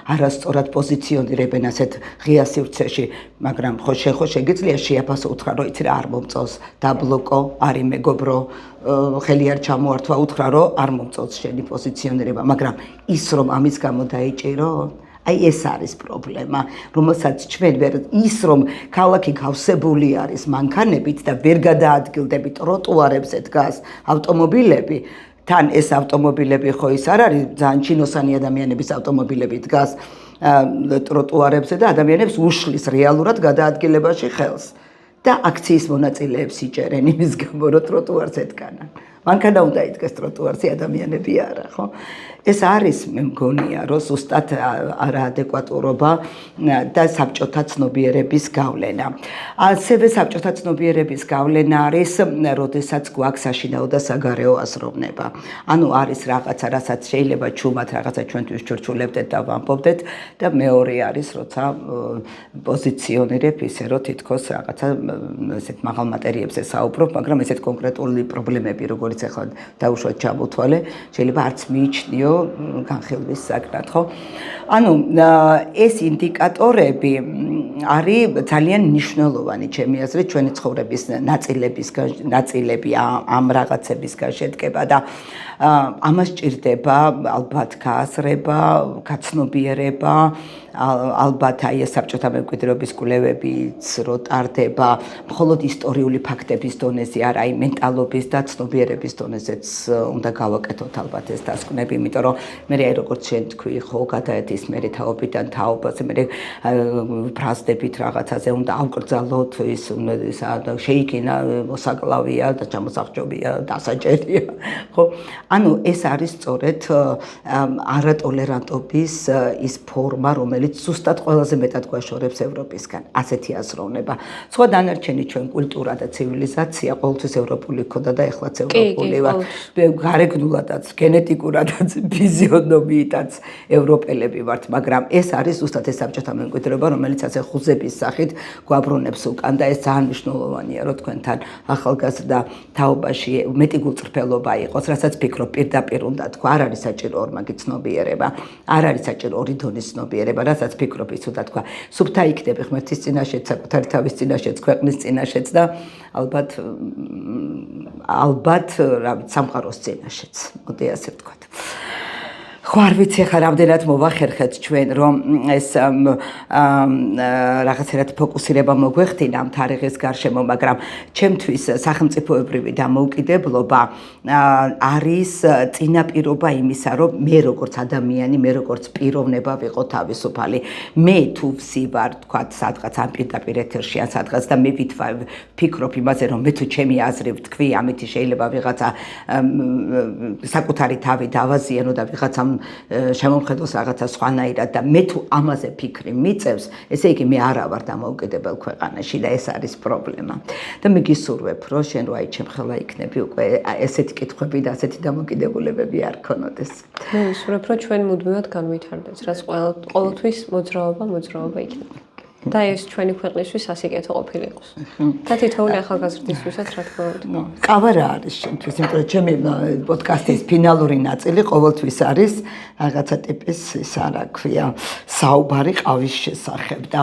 არასწორად პოზიციონირებენ ასეთ ღია სივრცეში, მაგრამ ხო შეგიძლია შეაფასო უთხრა, რომ იცი რა არ მომწონს, დაბლოკო, არი მეგობრო, ხელი არ ჩამოართვა, უთხრა, რომ არ მომწონს შენი პოზიციონირება, მაგრამ ის რომ ამის გამო დაიჭირო, აი ეს არის პრობლემა, რომელსაც ჩვენ ვერ ის რომ ქალაქი გავსებული არის მანქანებით და ვერ გადაადგილდებით ტროტუარებზე დგას ავტომობილები, თან ეს ავტომობილები ხო ის არ არის ძალიან ჩინოსანი ადამიანების ავტომობილები დგას ტროტუარებზე და ადამიანებს უშლის რეალურად გადაადგილებაში ხელს და აქციის მონაწილეებს იჭერენ იმის გამო რომ ტროტუარზე დგანან. მანქანა უნდა იდგეს ტროტუარზე ადამიანები არა, ხო? ეს არის მე მგონია რომ ზუსტად არაადეკვატურობა და საბჭოთა ცნობიერების გავლენა. ასევე საბჭოთა ცნობიერების გავლენა არის, როდესაც გვაქვს საშინაო და საგარეო აზროვნება. ანუ არის რაღაცა, რასაც შეიძლება ჩუმად რაღაცა ჩვენთვის ჩურჩულებდეთ და ვამბობდეთ და მეორე არის, როცა პოზიციონირებ ისე რომ თითქოს რაღაცა ესეთ მაღალ მატერიებზე საუბრობ, მაგრამ ესეთ კონკრეტული პრობლემები, როგორც ახლა დაუშვათ ჩამოთვალე, შეიძლება არც მიიჩნიო განხილვის საკრად, ხო? ანუ ეს ინდიკატორები არის ძალიან მნიშვნელოვანი ჩემი აზრით ჩვენი ცხოვრების ნაწილები ამ რაღაცებისგან შედგება და ამას ჭირდება ალბათ გააზრება, გაცნობიერება, ალბათ აი ეს საბჭოთა მემკვიდრეობის კვლევებიც რო ტარდება, მხოლოდ ისტორიული ფაქტების დონეზე, არა აი მენტალობის და ცნობიერების დონეზეც უნდა გავაკეთოთ ალბათ ეს დასკვნები, იმიტომ რომ მე აი როგორც შენ თქვი, ხო, გადაედის მე თაობიდან თაობაზე, მე ფრაზდებით რაღაცაზე უნდა ავკრძალოთ ის შეიკინა მოსაკლავია და ჩამოსახჯობია, დასაჭერია, ხო? ანუ ეს არის სწორედ არატოლერანტობის ის ფორმა, რომელიც ზუსტად ყველაზე მეტად გვაშორებს ევროპისგან. ასეთი აზროვნება. სხვა დანარჩენი ჩვენ კულტურა და ცივილიზაცია ყოველთვის ევროპული ქონდა და ეხლაც ევროპული ვარ. გარეგნულადაც, გენეტიკურადაც, ფიზიონომიითაც ევროპელები ვართ, მაგრამ ეს არის ზუსტად ეს საბჭოთა მემკვიდრეობა, რომელიც ასე ხუზების სახით გვაბრუნებს უკან და ეს ძალიან მნიშვნელოვანია, რომ თქვენთან ახალგაზრდა თაობაში მეტი გულწრფელობა იყოს, რასაც ფიქრობ პირდაპირ უნდა თქვა, არ არის საჭირო ორმაგი ცნობიერება, არ არის საჭირო ორი დონის ცნობიერება, რასაც ფიქრობ ის უნდა თქვა, სუფთა იქნები ღმერთის წინაშეც, საკუთარი თავის წინაშეც, ქვეყნის წინაშეც და ალბათ სამყაროს წინაშეც. მოდი ასე ვთქვათ. ხო არ ვიცი ხა რამდენად მოვახერხეთ ჩვენ რომ ეს რაღაცერად ფოკუსირება მოგვეხდინა ამ თარიღის გარშემო, მაგრამ ჩემთვის სახელმწიფოებრივი დამოუკიდებლობა არის წინაპირობა იმისა, რომ მე როგორც ადამიანი, მე როგორც პიროვნება ვიყო თავისუფალი. მე თუ ვსივარ, თქვა, სადღაც ამ პირდაპირ ეთერში ან სადღაც და მე ვფიქრობ იმაზე, რომ მე თუ ჩემი აზრი ვთქვი, ამით შეიძლება ვიღაცა საკუთარი თავი დავაზიანო და ვიღაცამ შემომხედოს რაღაცა სხვანაირად და მე თუ ამაზე ფიქრი მიწევს, ესე იგი მე არა ვარ დამოუკიდებელ ქვეყანაში და ეს არის პრობლემა. და მე გისურვებ, რომ შენ რო აი ჩემხელა იქნები უკვე ესეთი კითხვები და ასეთი დამოკიდებულებები არ ქონოდეს. მე ვისურვებ, რომ ჩვენ მუდმივად განვითარდეს, რაც ყოველთვის მოძრაობა იქნება. და ეს ჩვენი ქვეყნისთვის ასიკეთო ყოფილი იყოს. და თითოეული ახალგაზრდისთვისაც რა თქმა უნდა. ყავა რა არის შენთვის, იმიტომ რომ ჩემი პოდკასტის ფინალური ნაწილი ყოველთვის არის რაღაცა ტიპის ის რა ქვია, საუბარი ყავის შესახებ და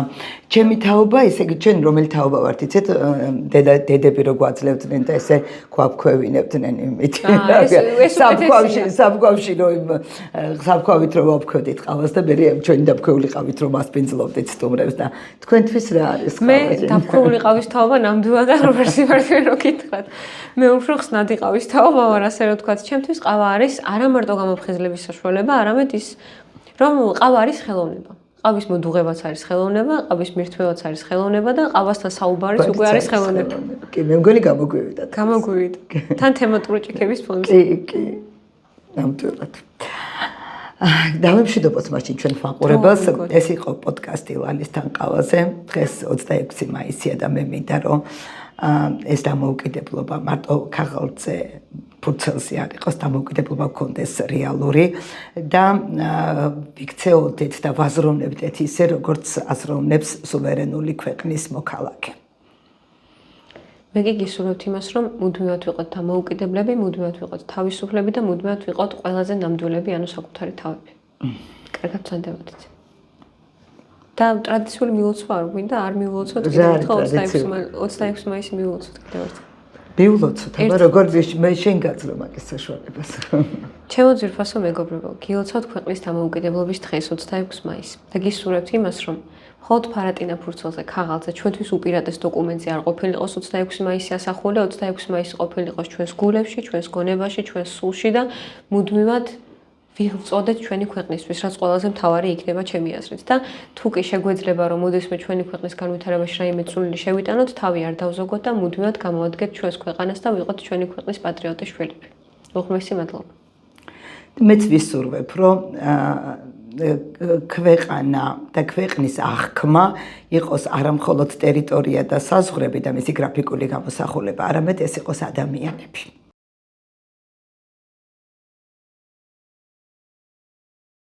ჩემი თაობა, ესე იგი ჩვენ რომელი თაობა ვართ, იცით, დედები რო გვაძლევდნენ და ესე გვაბქვევინებდნენ იმით. საბქვავში რომ საბქვავით რომ ვაბქვევდით ყავას და მე ჩვენი დაბქვეული ყავით რომ მასპინძლობდით სტუმრებს და თქვენთვის რა არის ყავა? მე დაბქვეული ყავის თაობა ნამდვილად არ ვარ რო გითხრათ. მე უფრო ხსნადი ყავის თაობა ვარ, ასე რომ ვთქვათ, ჩემთვის ყავა არის არა მარტო გამოფხიზლების საშუალება, არამედ ის რომ ყავა არის ხელოვნება. ყავის მოდუღებაც არის ხელოვნება, ყავის მირთმევაც არის ხელოვნება და ყავასთან საუბარიც უკვე არის ხელოვნება. კი, მე მგონი გამოგვივიდა. გამოგვივიდა. თან თემატური ჭიქების ფონზე. კი. ნამდვილად. დავემშვიდობოთ მაშინ ჩვენ მაყურებელს. ეს იყო პოდკასტი ლალისთან ყავაზე. დღეს 26 მაისია და მე მინდა რომ ეს დამოუკიდებლობა მარტო ქაღალდზე ფურცელზე არ იყოს, დამოუკიდებლობა გქონდეს რეალური და ვიქცეოდეთ და ვაზროვნებდეთ ისე, როგორც აზროვნებს სუვერენული ქვეყნის მოქალაქე. მე კი გისურვებთ იმას, რომ მუდმივად ვიყოთ დამოუკიდებლები, მუდმივად ვიყოთ თავისუფლები და მუდმივად ვიყოთ ყველაზე ნამდვილები, ანუ საკუთარი თავები. კარგად ვცანდებოდეთ. და ტრადიციული მილოცვა არ გვინდა, არ მილოცოთ კიდევ ერთხელ 26 მაისი მილოცოთ კიდევ ერთხელ. მილოცოთ, აბა როგორ მე შენ გაძლო მაგის საშუალებას. ჩემო ძვირფასო მეგობრებო, გილოცავთ ქვეყნის დამოუკიდებლობის დღეს 26 მაისს და გისურვებთ იმას, რომ მხოლოდ ფარატინა ფურცელზე, ქაღალდზე ჩვენთვის უპირატეს დოკუმენტზე არ ყოფილიყოს 26 მაისი ასახული, 26 მაისი ყოფილიყოს ჩვენს გულებში, ჩვენს გონებაში, ჩვენს სულში და მუდმივად ვიღწოდეთ ჩვენი ქვეყნისთვის, რაც ყველაზე მთავარი იქნება ჩემი აზრით. და თუ კი შეგვეძლება რომ მოდესმე ჩვენი ქვეყნის განვითარებაში რაიმე წვლილი შევიტანოთ, თავი არ დავზოგოთ და მუდმივად გამოვადგეთ ჩვენს ქვეყანას და ვიყოთ ჩვენი ქვეყნის პატრიოტი შვილები. უღმესი მადლობა. მეც ვისურვებ, რომ ქვეყანა და ქვეყნის აღქმა იყოს არა მხოლოდ ტერიტორია და საზღვრები და მისი გრაფიკული გამოსახულება, არამედ ეს იყოს ადამიანები.